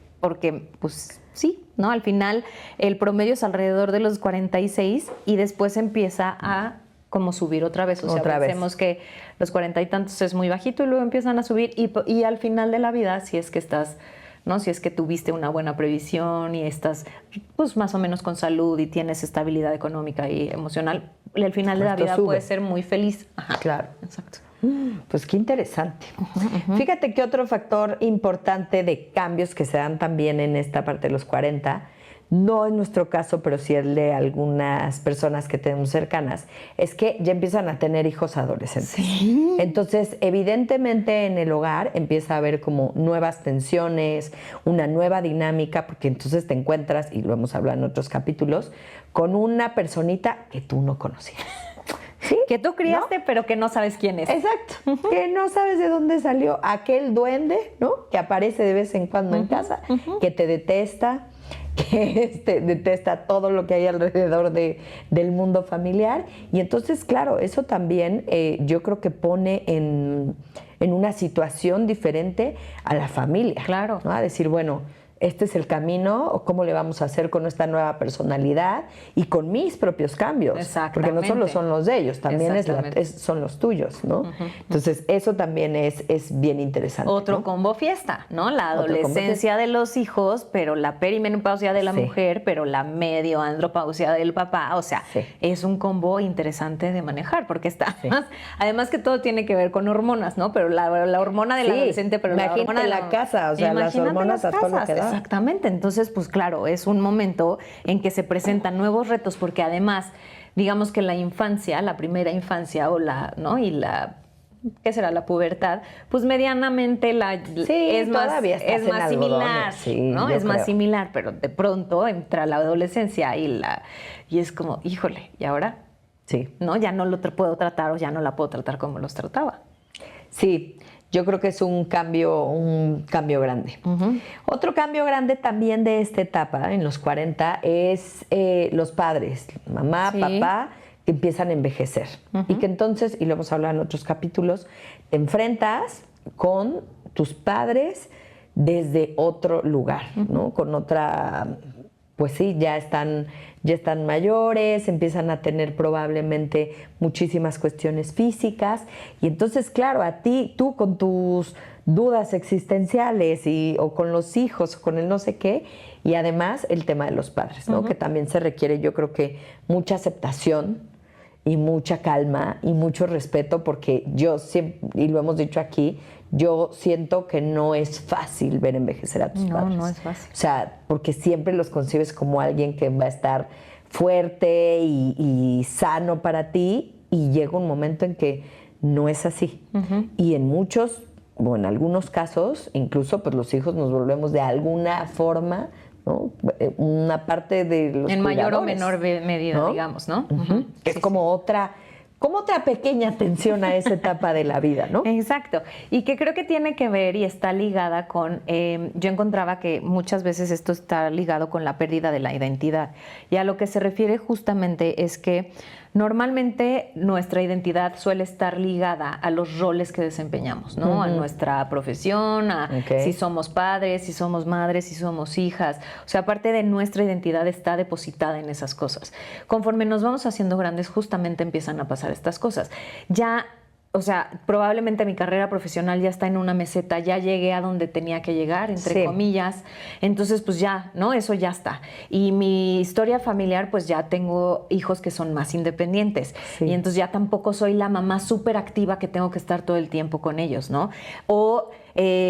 pues sí, ¿no? Al final el promedio es alrededor de los 46 y después empieza a como subir otra vez. O sea, pensemos que los 40 y tantos es muy bajito y luego empiezan a subir y al final de la vida, si es que estás... ¿no? Si es que tuviste una buena previsión y estás pues más o menos con salud y tienes estabilidad económica y emocional, al final de la vida puedes ser muy feliz. Ajá. Claro. Exacto. Pues qué interesante. Fíjate que otro factor importante de cambios que se dan también en esta parte de los 40, no en nuestro caso, pero sí el de algunas personas que tenemos cercanas, es que ya empiezan a tener hijos adolescentes. Sí. Entonces, evidentemente en el hogar empieza a haber como nuevas tensiones, una nueva dinámica, porque entonces te encuentras, y lo hemos hablado en otros capítulos, con una personita que tú no conocías. ¿Sí? Que tú criaste, ¿no? Pero que no sabes quién es. Exacto. Que no sabes de dónde salió aquel duende, ¿no? Que aparece de vez en cuando en casa, que te detesta, que detesta todo lo que hay alrededor del mundo familiar. Y entonces, claro, eso también yo creo que pone en una situación diferente a la familia. Claro. ¿No? A decir, bueno, este es el camino, o cómo le vamos a hacer con esta nueva personalidad y con mis propios cambios. Exactamente. Porque no solo son los de ellos, también son los tuyos, ¿no? Entonces, eso también es bien interesante. Otro combo fiesta, ¿no? La adolescencia de los hijos, pero la perimenopausia de la mujer, pero la medio andropausia del papá. O sea, es un combo interesante de manejar, porque está además que todo tiene que ver con hormonas, ¿no? Pero la hormona del adolescente, pero la hormona de la casa, o sea, las hormonas a todo lo que da. Exactamente, entonces pues claro, es un momento en que se presentan nuevos retos porque además, digamos que la infancia, la primera infancia o ¿no? Y ¿qué será? La pubertad, pues medianamente es más similar, ¿no? Es más similar, pero de pronto entra la adolescencia y es como, híjole, ¿y ahora? Sí. ¿No? Ya no lo puedo tratar o ya no la puedo tratar como los trataba. Sí. Yo creo que es un cambio grande. Otro cambio grande también de esta etapa, en los 40, es los padres, mamá, papá, que empiezan a envejecer. Y que entonces, y lo hemos hablado en otros capítulos, te enfrentas con tus padres desde otro lugar, ¿no? Con otra... Pues sí, ya están mayores, empiezan a tener probablemente muchísimas cuestiones físicas y entonces, claro, tú con tus dudas existenciales o con los hijos, o con el no sé qué, y además el tema de los padres, ¿no? Que también se requiere, yo creo que mucha aceptación y mucha calma y mucho respeto, porque yo siempre, y lo hemos dicho aquí, yo siento que no es fácil ver envejecer a tus padres. No es fácil. O sea, porque siempre los concibes como alguien que va a estar fuerte y sano para ti, y llega un momento en que no es así. Y en muchos, o en algunos casos, incluso pues los hijos nos volvemos de alguna forma, ¿no? Una parte de los en mayor o menor cuidadores, medida, ¿no? Digamos, ¿no? Es como otra atención atención a esa etapa de la vida, ¿no? Exacto. Y que creo que tiene que ver y está ligada con, yo encontraba que muchas veces esto está ligado con la pérdida de la identidad. Y a lo que se refiere justamente es que normalmente nuestra identidad suele estar ligada a los roles que desempeñamos, ¿no? A nuestra profesión, si somos padres, si somos madres, si somos hijas. O sea, parte de nuestra identidad está depositada en esas cosas. Conforme nos vamos haciendo grandes, justamente empiezan a pasar estas cosas. Ya, o sea, probablemente mi carrera profesional ya está en una meseta, ya llegué a donde tenía que llegar, entre comillas. Entonces, pues ya, ¿no? Eso ya está. Y mi historia familiar, pues ya tengo hijos que son más independientes. Y entonces ya tampoco soy la mamá súper activa que tengo que estar todo el tiempo con ellos, ¿no? O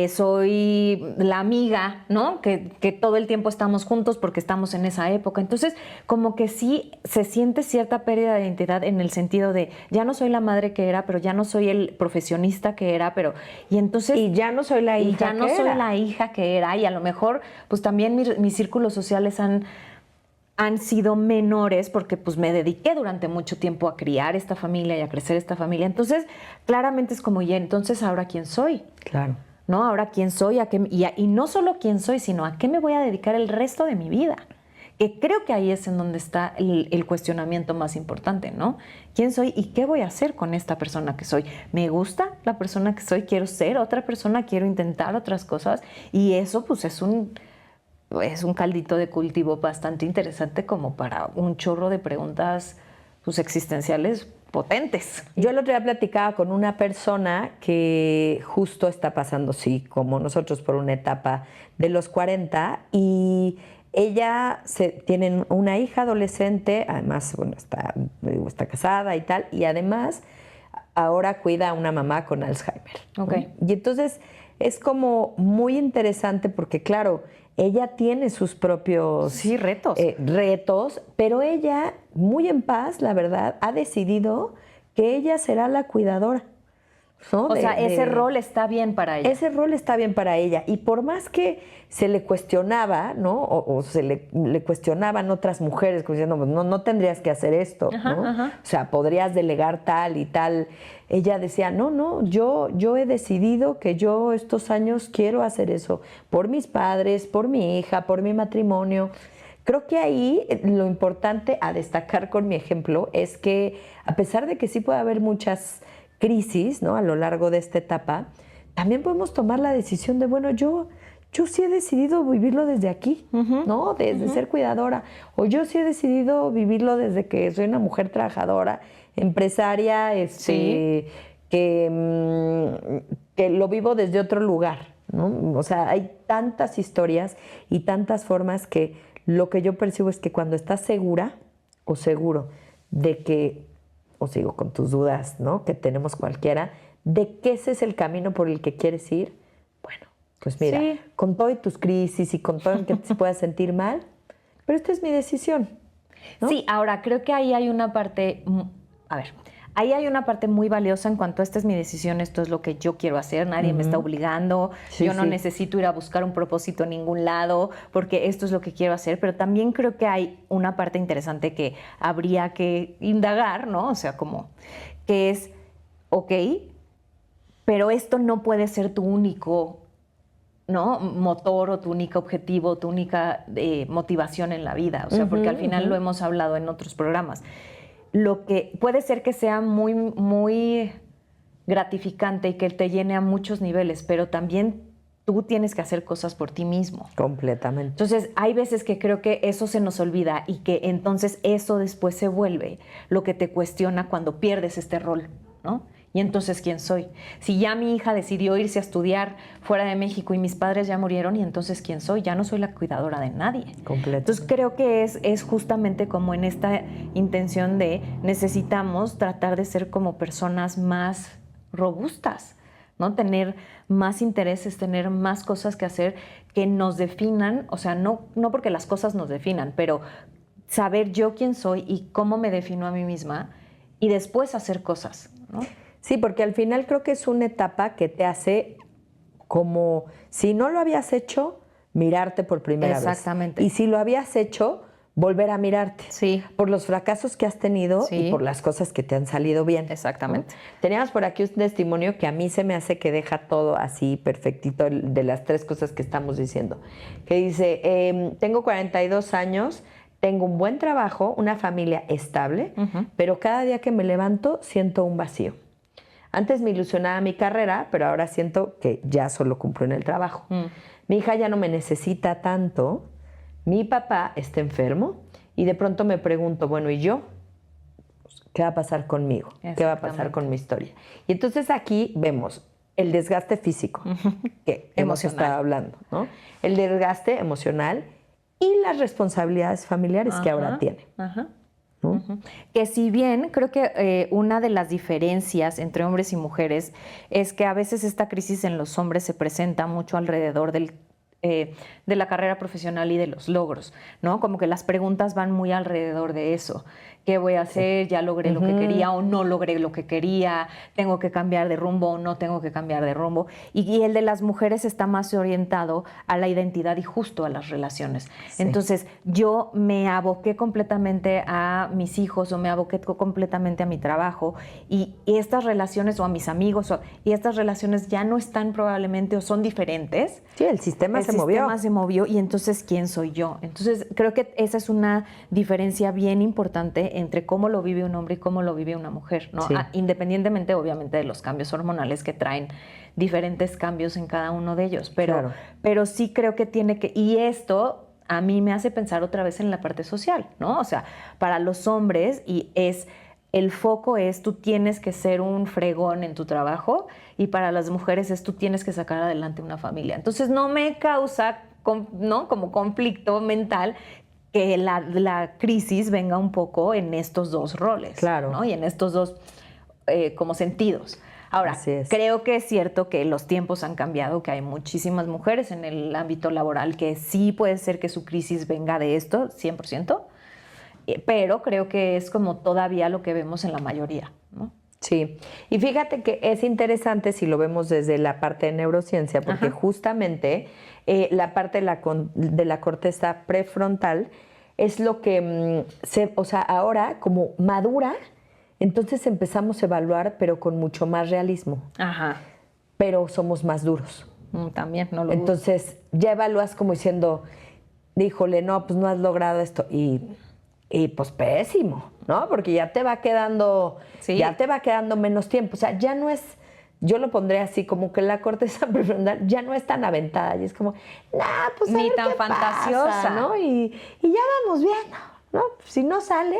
soy la amiga, ¿no? Que todo el tiempo estamos juntos porque estamos en esa época. Entonces, como que sí se siente cierta pérdida de identidad en el sentido de ya no soy la madre que era, pero ya no soy el profesionista que era, pero... Y entonces... Y ya no soy la hija que era. soy la hija que era. Y a lo mejor, pues también mis círculos sociales han sido menores porque pues me dediqué durante mucho tiempo a criar esta familia y a crecer esta familia. Entonces, claramente es como, ya, entonces, ¿ahora quién soy? Claro. ¿No? Ahora quién soy, y no solo quién soy, sino a qué me voy a dedicar el resto de mi vida. Que creo que ahí es en donde está el cuestionamiento más importante, ¿no? ¿Quién soy y qué voy a hacer con esta persona que soy? ¿Me gusta la persona que soy? ¿Quiero ser otra persona? ¿Quiero intentar otras cosas? Y eso pues es un caldito de cultivo bastante interesante como para un chorro de preguntas pues, existenciales potentes. Yo el otro día platicaba con una persona que justo está pasando, sí, como nosotros, por una etapa de los 40 y ella tiene una hija adolescente, además bueno, está casada y tal, y además ahora cuida a una mamá con Alzheimer. Okay. Y entonces es como muy interesante porque, claro, ella tiene sus propios retos, pero ella, muy en paz, la verdad, ha decidido que ella será la cuidadora. ¿No? O sea, ese rol está bien para ella. Ese rol está bien para ella. Y por más que se le cuestionaba, ¿no? O se le cuestionaban otras mujeres, como diciendo, no tendrías que hacer esto, ajá, ¿no? Ajá. O sea, podrías delegar tal y tal. Ella decía, no, yo he decidido que yo estos años quiero hacer eso. Por mis padres, por mi hija, por mi matrimonio. Creo que ahí lo importante a destacar con mi ejemplo es que a pesar de que sí puede haber muchas crisis, ¿no? A lo largo de esta etapa, también podemos tomar la decisión de, bueno, yo sí he decidido vivirlo desde aquí, ¿no? Desde ser cuidadora. O yo sí he decidido vivirlo desde que soy una mujer trabajadora, empresaria, que lo vivo desde otro lugar, ¿no? O sea, hay tantas historias y tantas formas que lo que yo percibo es que cuando estás segura o seguro de que, o sigo con tus dudas, ¿no? Que tenemos cualquiera, de que ese es el camino por el que quieres ir, bueno, pues mira, con todo y tus crisis y con todo en que te puedas sentir mal, pero esta es mi decisión, ¿no? Sí, ahora creo que ahí hay una parte, ahí hay una parte muy valiosa en cuanto a esta es mi decisión, esto es lo que yo quiero hacer, nadie me está obligando, yo no necesito ir a buscar un propósito en ningún lado porque esto es lo que quiero hacer, pero también creo que hay una parte interesante que habría que indagar, ¿no? O sea, como que es, ok, pero esto no puede ser tu único, ¿no? Motor o tu único objetivo, tu única motivación en la vida, o sea, porque al final lo hemos hablado en otros programas. Lo que puede ser que sea muy, muy gratificante y que te llene a muchos niveles, pero también tú tienes que hacer cosas por ti mismo. Completamente. Entonces, hay veces que creo que eso se nos olvida y que entonces eso después se vuelve lo que te cuestiona cuando pierdes este rol, ¿no? Y entonces, ¿quién soy? Si ya mi hija decidió irse a estudiar fuera de México y mis padres ya murieron, ¿y entonces quién soy? Ya no soy la cuidadora de nadie. Entonces, creo que es justamente como en esta intención de necesitamos tratar de ser como personas más robustas, ¿no? Tener más intereses, tener más cosas que hacer que nos definan, o sea, no porque las cosas nos definan, pero saber yo quién soy y cómo me defino a mí misma y después hacer cosas, ¿no? Sí, porque al final creo que es una etapa que te hace como, si no lo habías hecho, mirarte por primera vez. Exactamente. Y si lo habías hecho, volver a mirarte. Sí. Por los fracasos que has tenido y por las cosas que te han salido bien. Exactamente. ¿No? Teníamos por aquí un testimonio que a mí se me hace que deja todo así perfectito de las tres cosas que estamos diciendo. Que dice, tengo 42 años, tengo un buen trabajo, una familia estable, pero cada día que me levanto siento un vacío. Antes me ilusionaba mi carrera, pero ahora siento que ya solo cumplo en el trabajo. Mi hija ya no me necesita tanto. Mi papá está enfermo y de pronto me pregunto, bueno, ¿y yo? ¿Qué va a pasar conmigo? ¿Qué va a pasar con mi historia? Y entonces aquí vemos el desgaste físico, que hemos estado hablando, ¿no? El desgaste emocional y las responsabilidades familiares que ahora tiene. ¿No? Que si bien creo que una de las diferencias entre hombres y mujeres es que a veces esta crisis en los hombres se presenta mucho alrededor de la carrera profesional y de los logros, ¿no? Como que las preguntas van muy alrededor de eso. ¿Qué voy a hacer? ¿Ya logré lo que quería o no logré lo que quería? ¿Tengo que cambiar de rumbo o no tengo que cambiar de rumbo? Y el de las mujeres está más orientado a la identidad y justo a las relaciones. Sí. Entonces, yo me aboqué completamente a mis hijos o me aboqué completamente a mi trabajo y estas relaciones o a mis amigos y estas relaciones ya no están probablemente o son diferentes. Sí, el sistema se movió. El sistema se movió y entonces, ¿quién soy yo? Entonces, creo que esa es una diferencia bien importante entre cómo lo vive un hombre y cómo lo vive una mujer, ¿no? Sí. Independientemente, obviamente, de los cambios hormonales que traen diferentes cambios en cada uno de ellos. Pero sí creo que tiene que... Y esto a mí me hace pensar otra vez en la parte social, ¿no? O sea, para los hombres y es el foco es tú tienes que ser un fregón en tu trabajo y para las mujeres es tú tienes que sacar adelante una familia. Entonces no me causa, ¿no?, como conflicto mental que la crisis venga un poco en estos dos roles, claro, ¿no? Y en estos dos como sentidos. Ahora, creo que es cierto que los tiempos han cambiado, que hay muchísimas mujeres en el ámbito laboral que sí puede ser que su crisis venga de esto, 100%, pero creo que es como todavía lo que vemos en la mayoría, ¿no? Sí, y fíjate que es interesante si lo vemos desde la parte de neurociencia, porque justamente la parte de la corteza prefrontal es lo que o sea, ahora como madura, entonces empezamos a evaluar, pero con mucho más realismo. Ajá. Pero somos más duros. También, no lo Entonces ya evalúas como diciendo, híjole, no, pues no has logrado esto. Y pues pésimo, ¿no? Porque ya te va quedando, ya te va quedando menos tiempo. O sea, ya no es, yo lo pondré así, como que la corteza prefrontal ya no es tan aventada. Y es como, nah, pues a ni ver tan qué fantasiosa, pasa, ¿no? Y ya vamos viendo, ¿no? Si no sale,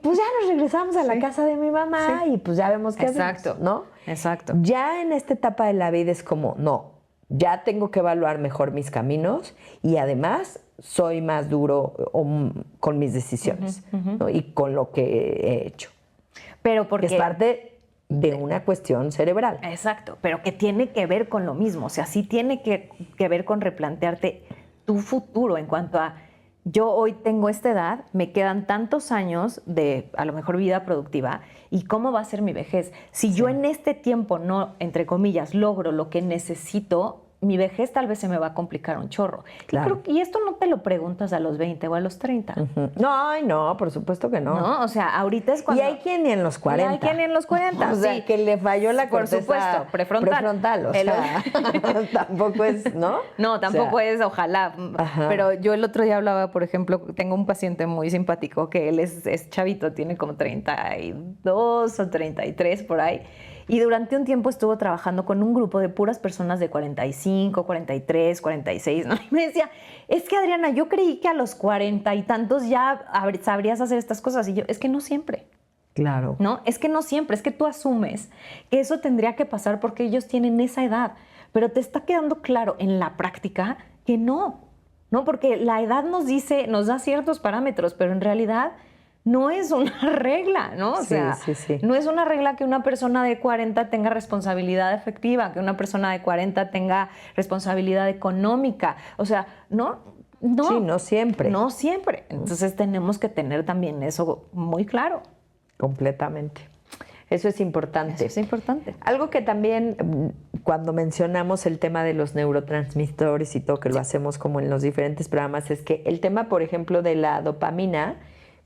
pues ya nos regresamos a la casa de mi mamá y pues ya vemos qué hacemos, ¿no? Exacto. Ya en esta etapa de la vida es como, no, ya tengo que evaluar mejor mis caminos y además soy más duro con mis decisiones, ¿no? Y con lo que he hecho. Pero porque es parte de una cuestión cerebral. Exacto, pero que tiene que ver con lo mismo. O sea, sí tiene que ver con replantearte tu futuro en cuanto a yo hoy tengo esta edad, me quedan tantos años de a lo mejor vida productiva y cómo va a ser mi vejez. Si yo en este tiempo no, entre comillas, logro lo que necesito, mi vejez tal vez se me va a complicar un chorro. Claro. Y esto no te lo preguntas a los 20 o a los 30. No, por supuesto que no. No, o sea, ahorita es cuando... Y hay quien ni en los 40. Y hay quien ni en los 40, o sea, que le falló la corteza, por supuesto, prefrontal. O sea, tampoco es, ¿no? No, tampoco es, ojalá. Ajá. Pero yo el otro día hablaba, por ejemplo, tengo un paciente muy simpático que él es chavito, tiene como 32 o 33 por ahí. Y durante un tiempo estuvo trabajando con un grupo de puras personas de 45, 43, 46, ¿no? Y me decía, es que Adriana, yo creí que a los 40 y tantos ya sabrías hacer estas cosas. Y yo, es que no siempre. Claro. No, es que no siempre, es que tú asumes que eso tendría que pasar porque ellos tienen esa edad. Pero te está quedando claro en la práctica que no, porque la edad nos da ciertos parámetros, pero en realidad no es una regla, ¿no? O sea, no es una regla que una persona de 40 tenga responsabilidad efectiva, que una persona de 40 tenga responsabilidad económica. O sea, no. Sí, no siempre. No siempre. Entonces tenemos que tener también eso muy claro. Completamente. Eso es importante. Eso es importante. Algo que también, cuando mencionamos el tema de los neurotransmisores y todo, que lo hacemos como en los diferentes programas, es que el tema, por ejemplo, de la dopamina,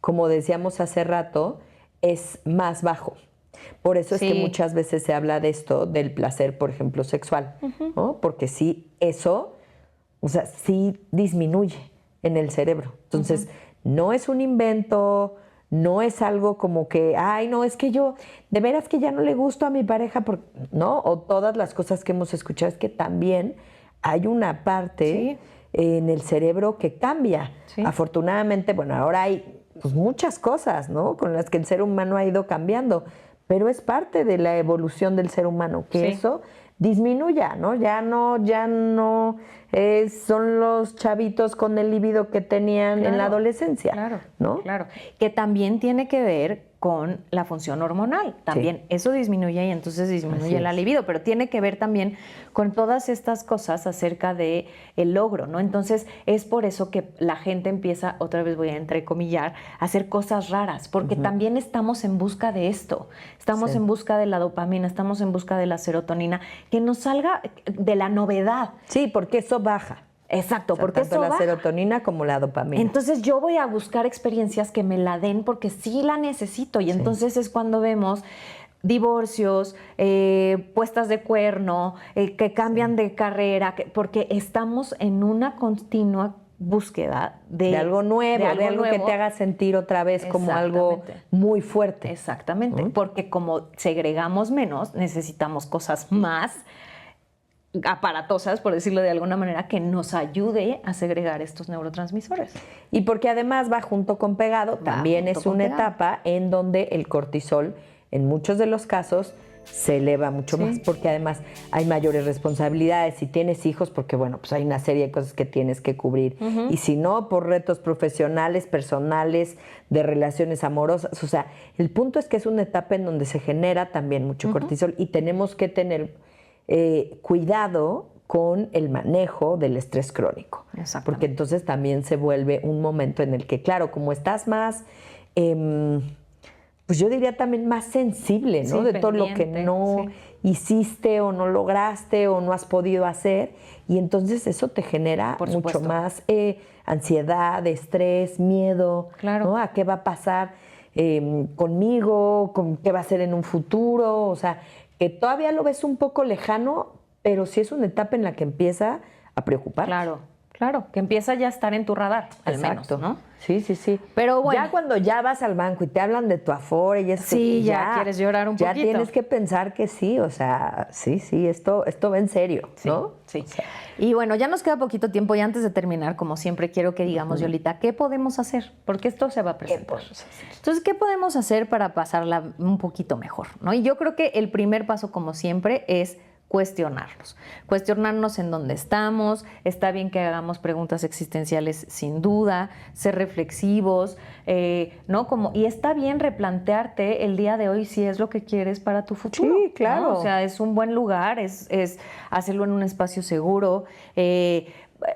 como decíamos hace rato, es más bajo. Por eso es que muchas veces se habla de esto, del placer, por ejemplo, sexual, ¿no? Porque sí, eso, o sea, sí disminuye en el cerebro. Entonces, no es un invento, no es algo como que, ay, no, es que yo, de veras que ya no le gusto a mi pareja, ¿no? O todas las cosas que hemos escuchado, es que también hay una parte en el cerebro que cambia. Afortunadamente, bueno, ahora hay pues muchas cosas, ¿no? Con las que el ser humano ha ido cambiando, pero es parte de la evolución del ser humano, que eso disminuya, ¿no? Ya no son los chavitos con el líbido que tenían en la adolescencia, ¿no? Claro, que también tiene que ver con la función hormonal. También eso disminuye y entonces disminuye la libido, pero tiene que ver también con todas estas cosas acerca de el logro, ¿no? Entonces es por eso que la gente empieza, otra vez voy a entrecomillar, a hacer cosas raras, porque también estamos en busca de esto. Estamos en busca de la dopamina, estamos en busca de la serotonina, que nos salga de la novedad. Sí, porque eso baja. Exacto, o sea, porque tanto la serotonina como la dopamina. Entonces yo voy a buscar experiencias que me la den porque sí la necesito y entonces es cuando vemos divorcios, puestas de cuerno, que cambian de carrera, porque estamos en una continua búsqueda de algo nuevo, de algo que te haga sentir otra vez como algo muy fuerte. Exactamente, porque como segregamos menos, necesitamos cosas más aparatosas, por decirlo de alguna manera, que nos ayude a segregar estos neurotransmisores. Y porque además va junto con pegado, también es una etapa en donde el cortisol, en muchos de los casos, se eleva mucho más, porque además hay mayores responsabilidades. Si tienes hijos, porque bueno, pues hay una serie de cosas que tienes que cubrir. Y si no, por retos profesionales, personales, de relaciones amorosas. O sea, el punto es que es una etapa en donde se genera también mucho cortisol y tenemos que tener cuidado con el manejo del estrés crónico. Porque entonces también se vuelve un momento en el que, claro, como estás más... pues yo diría también más sensible, ¿no? De todo lo que no hiciste o no lograste o no has podido hacer. Y entonces eso te genera mucho más ansiedad, estrés, miedo, ¿no? A qué va a pasar conmigo, con qué va a ser en un futuro. O sea, que todavía lo ves un poco lejano, pero sí es una etapa en la que empieza a preocupar. Claro, que empieza ya a estar en tu radar, al menos, ¿no? Sí. Pero bueno. Ya cuando ya vas al banco y te hablan de tu Afore y esto, ya quieres llorar un poquito. Ya tienes que pensar que sí, o sea, sí, esto va en serio, ¿no? Sí. Y bueno, ya nos queda poquito tiempo y antes de terminar, como siempre, quiero que digamos, Yolita, ¿qué podemos hacer? Porque esto se va a presentar. Entonces, ¿qué podemos hacer para pasarla un poquito mejor, ¿no? Y yo creo que el primer paso, como siempre, es cuestionarnos en dónde estamos. Está bien que hagamos preguntas existenciales, sin duda, ser reflexivos, ¿no? Y está bien replantearte el día de hoy si es lo que quieres para tu futuro. Sí, claro. ¿No? O sea, es un buen lugar, es hacerlo en un espacio seguro,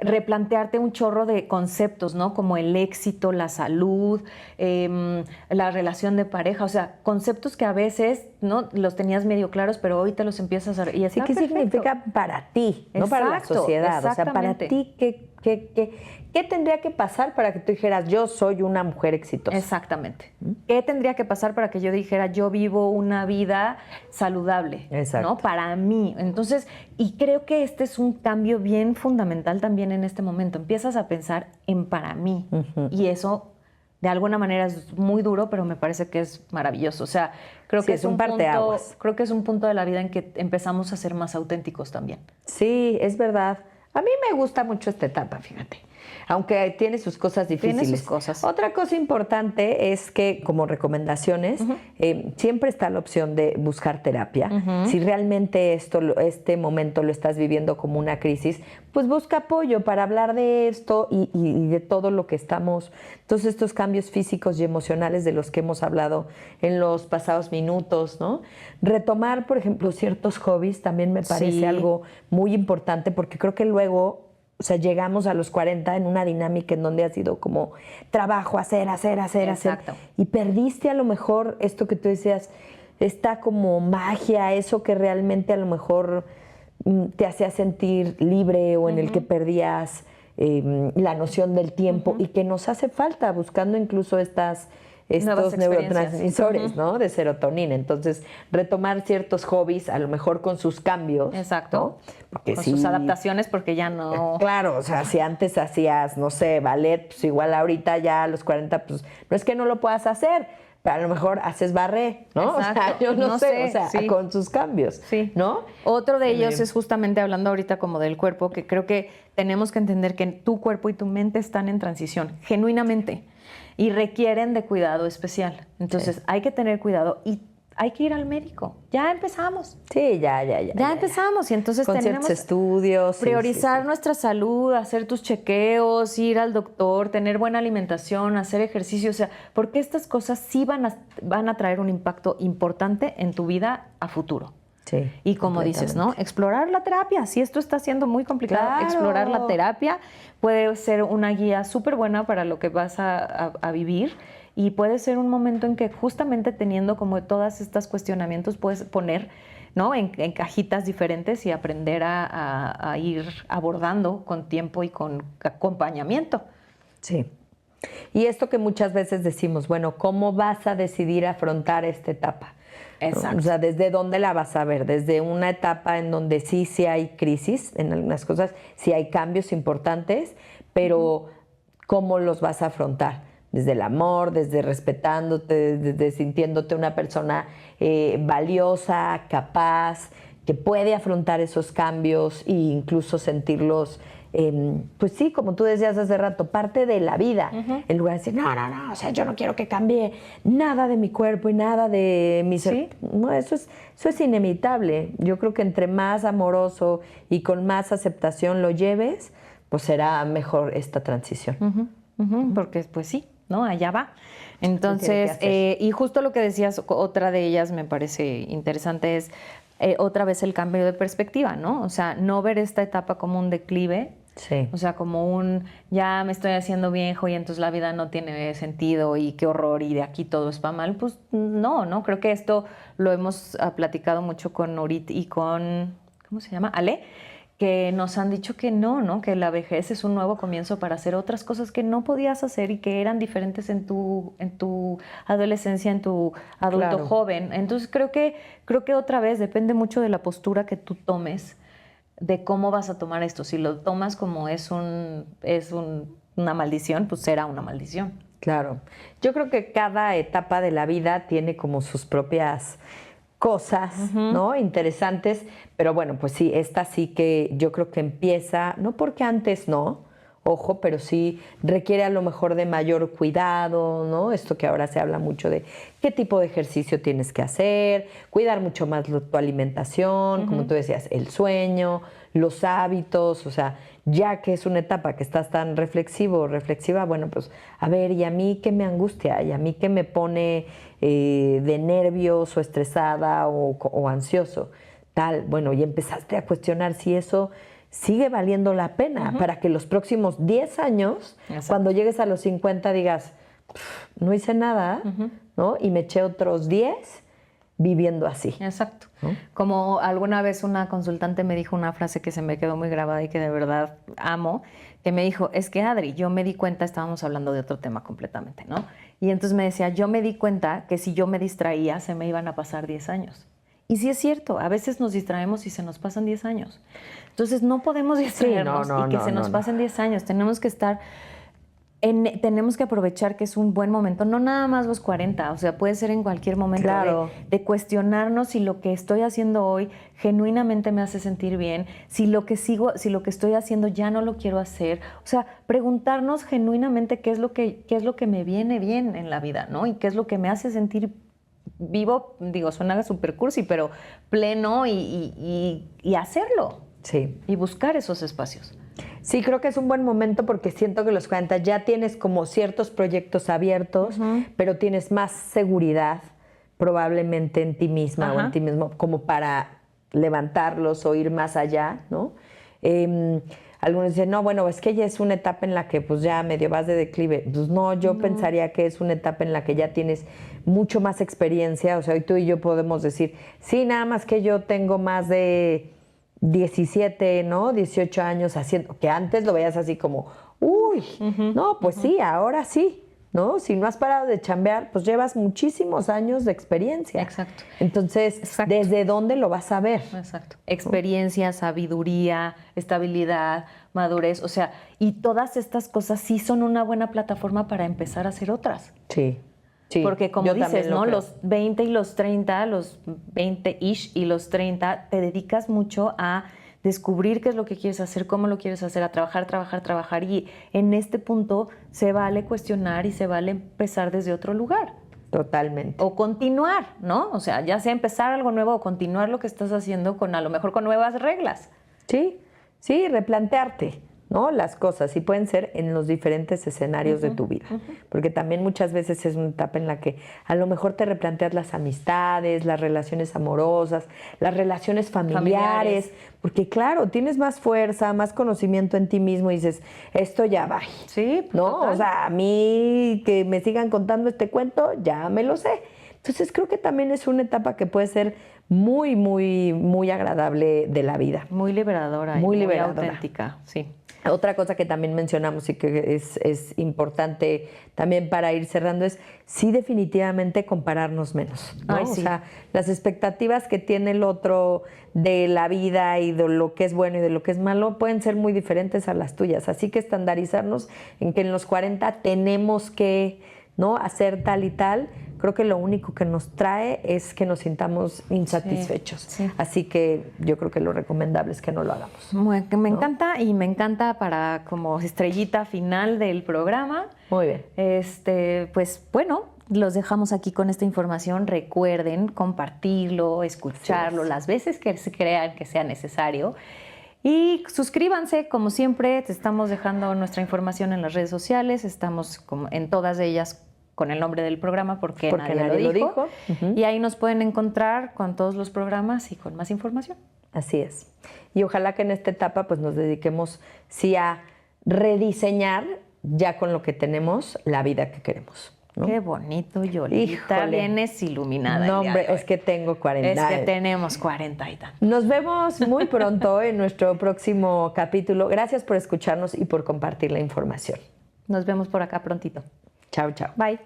replantearte un chorro de conceptos, ¿no? Como el éxito, la salud, la relación de pareja, o sea, conceptos que a veces, ¿no? Los tenías medio claros, pero hoy te los empiezas a... Y está ¿qué significa para ti? No para la sociedad. O sea, para ti, ¿qué tendría que pasar para que tú dijeras, yo soy una mujer exitosa? Exactamente. ¿Qué tendría que pasar para que yo dijera, yo vivo una vida saludable? ¿No? Para mí. Entonces, y creo que este es un cambio bien fundamental también en este momento. Empiezas a pensar en para mí. Y eso, de alguna manera, es muy duro, pero me parece que es maravilloso. O sea, creo que es un parteaguas. Creo que es un punto de la vida en que empezamos a ser más auténticos también. Sí, es verdad. A mí me gusta mucho esta etapa, fíjate. Aunque tiene sus cosas difíciles. Tiene sus cosas. Otra cosa importante es que, como recomendaciones, siempre está la opción de buscar terapia. Si realmente este momento lo estás viviendo como una crisis, pues busca apoyo para hablar de esto y de todo lo que estamos, todos estos cambios físicos y emocionales de los que hemos hablado en los pasados minutos, ¿no? Retomar, por ejemplo, ciertos hobbies también me parece algo muy importante, porque creo que luego... O sea, llegamos a los 40 en una dinámica en donde ha sido como trabajo, hacer. Y perdiste a lo mejor esto que tú decías, esta como magia, eso que realmente a lo mejor te hacía sentir libre o en el que perdías la noción del tiempo y que nos hace falta buscando incluso estos neurotransmisores, ¿no? De serotonina. Entonces, retomar ciertos hobbies, a lo mejor con sus cambios. Exacto. ¿No? Con sus adaptaciones, porque ya no... Claro, o sea, si antes hacías, no sé, ballet, pues igual ahorita ya a los 40, pues no es que no lo puedas hacer, pero a lo mejor haces barré, ¿no? Exacto. O sea, yo no sé, o sea, con sus cambios, ¿no? Otro de ellos es justamente hablando ahorita como del cuerpo, que creo que tenemos que entender que tu cuerpo y tu mente están en transición, genuinamente, y requieren de cuidado especial. Entonces, hay que tener cuidado y hay que ir al médico. Ya empezamos. Sí, ya empezamos y entonces con tenemos estudios, priorizar nuestra salud, hacer tus chequeos, ir al doctor, tener buena alimentación, hacer ejercicio, o sea, porque estas cosas sí van a traer un impacto importante en tu vida a futuro. Sí, y como dices, ¿no? Explorar la terapia. Si esto está siendo muy complicado, explorar la terapia puede ser una guía súper buena para lo que vas a vivir. Y puede ser un momento en que justamente teniendo como todas estas cuestionamientos puedes poner, ¿no? en cajitas diferentes y aprender a ir abordando con tiempo y con acompañamiento. Sí. Y esto que muchas veces decimos, bueno, ¿cómo vas a decidir afrontar esta etapa? Exacto. O sea, ¿desde dónde la vas a ver? Desde una etapa en donde sí hay crisis en algunas cosas, sí hay cambios importantes, pero ¿cómo los vas a afrontar? Desde el amor, desde respetándote, desde sintiéndote una persona valiosa, capaz, que puede afrontar esos cambios e incluso sentirlos, pues sí, como tú decías hace rato, parte de la vida, en lugar de decir, no, o sea, yo no quiero que cambie nada de mi cuerpo y nada de mi ser. Sí. No, eso es inevitable. Yo creo que entre más amoroso y con más aceptación lo lleves, pues será mejor esta transición. Porque pues sí, ¿no? Allá va. Entonces, y justo lo que decías, otra de ellas me parece interesante es otra vez el cambio de perspectiva, ¿no? O sea, no ver esta etapa como un declive, sí. O sea, como ya me estoy haciendo viejo y entonces la vida no tiene sentido y qué horror y de aquí todo va mal. Pues no, creo que esto lo hemos platicado mucho con Nurit y con, ¿cómo se llama? Ale, que nos han dicho que no, que la vejez es un nuevo comienzo para hacer otras cosas que no podías hacer y que eran diferentes en tu adolescencia, en tu adulto joven. Entonces creo que otra vez depende mucho de la postura que tú tomes, de cómo vas a tomar esto. Si lo tomas como una maldición, pues será una maldición. Claro. Yo creo que cada etapa de la vida tiene como sus propias cosas, ¿no? Interesantes, pero bueno, pues sí, esta sí que yo creo que empieza, no porque antes no, ojo, pero sí requiere a lo mejor de mayor cuidado, ¿no? Esto que ahora se habla mucho de qué tipo de ejercicio tienes que hacer, cuidar mucho más tu alimentación, como tú decías, el sueño, los hábitos, o sea, ya que es una etapa que estás tan reflexivo o reflexiva, bueno, pues a ver, ¿y a mí qué me angustia? ¿Y a mí qué me pone de nervios o estresada o ansioso? Tal, bueno, y empezaste a cuestionar si eso sigue valiendo la pena para que los próximos 10 años, cuando llegues a los 50, digas, no hice nada, ¿no? Y me eché otros 10 viviendo así. Exacto. ¿No? Como alguna vez una consultante me dijo una frase que se me quedó muy grabada y que de verdad amo, que me dijo, es que Adri, yo me di cuenta, estábamos hablando de otro tema completamente, ¿no? Y entonces me decía, yo me di cuenta que si yo me distraía, se me iban a pasar 10 años. Y sí es cierto, a veces nos distraemos y se nos pasan 10 años. Entonces no podemos distraernos y que se nos pasen 10 años. Tenemos que estar, tenemos que aprovechar que es un buen momento, no nada más los 40, o sea, puede ser en cualquier momento de cuestionarnos si lo que estoy haciendo hoy genuinamente me hace sentir bien, si lo que estoy haciendo ya no lo quiero hacer. O sea, preguntarnos genuinamente qué es lo que me viene bien en la vida, ¿no? Y qué es lo que me hace sentir vivo, digo, suena súper cursi, pero pleno y hacerlo. Sí. Y buscar esos espacios. Sí, creo que es un buen momento porque siento que los 40 ya tienes como ciertos proyectos abiertos, pero tienes más seguridad probablemente en ti misma o en ti mismo como para levantarlos o ir más allá, ¿no? Algunos dicen, no, bueno, es que ya es una etapa en la que pues ya medio vas de declive. Pues no, yo pensaría que es una etapa en la que ya tienes mucho más experiencia. O sea, hoy tú y yo podemos decir, sí, nada más que yo tengo más de 17, ¿no? 18 años haciendo, que antes lo veías así como, uy, no, pues sí, ahora sí, ¿no? Si no has parado de chambear, pues llevas muchísimos años de experiencia. Exacto. Entonces, ¿desde dónde lo vas a ver? Exacto. Experiencia, sabiduría, estabilidad, madurez, o sea, y todas estas cosas sí son una buena plataforma para empezar a hacer otras. Sí. Sí, porque como dices, ¿no? Los 20 y los 30, los 20-ish y los 30, te dedicas mucho a descubrir qué es lo que quieres hacer, cómo lo quieres hacer, a trabajar. Y en este punto se vale cuestionar y se vale empezar desde otro lugar. Totalmente. O continuar, ¿no? O sea, ya sea empezar algo nuevo o continuar lo que estás haciendo a lo mejor con nuevas reglas. Sí, replantearte, ¿no? Las cosas, y pueden ser en los diferentes escenarios de tu vida, porque también muchas veces es una etapa en la que a lo mejor te replanteas las amistades, las relaciones amorosas, las relaciones familiares, porque claro, tienes más fuerza, más conocimiento en ti mismo y dices, esto ya va, sí, ¿no? total. O sea, a mí que me sigan contando este cuento, ya me lo sé. Entonces creo que también es una etapa que puede ser muy, muy, muy agradable de la vida. Muy liberadora y muy auténtica, sí. Otra cosa que también mencionamos y que es importante también para ir cerrando es sí definitivamente compararnos menos, ¿no? Ay, sí. O sea, las expectativas que tiene el otro de la vida y de lo que es bueno y de lo que es malo pueden ser muy diferentes a las tuyas. Así que estandarizarnos en que en los 40 tenemos que, ¿no?, hacer tal y tal, creo que lo único que nos trae es que nos sintamos insatisfechos. Sí. Así que yo creo que lo recomendable es que no lo hagamos. Me encanta, y me encanta para como estrellita final del programa. Muy bien. Pues bueno, los dejamos aquí con esta información. Recuerden compartirlo, escucharlo las veces que se crean que sea necesario. Y suscríbanse, como siempre, te estamos dejando nuestra información en las redes sociales, estamos en todas ellas con el nombre del programa porque nadie lo dijo. Y ahí nos pueden encontrar con todos los programas y con más información. Así es. Y ojalá que en esta etapa pues nos dediquemos sí a rediseñar ya con lo que tenemos la vida que queremos, ¿no? Qué bonito, Yolita. Híjole. Vienes iluminada. No, hombre, es que tengo 40. Es que tenemos 40 y tantos. Nos vemos muy pronto en nuestro próximo capítulo. Gracias por escucharnos y por compartir la información. Nos vemos por acá prontito. Chao, chao. Bye.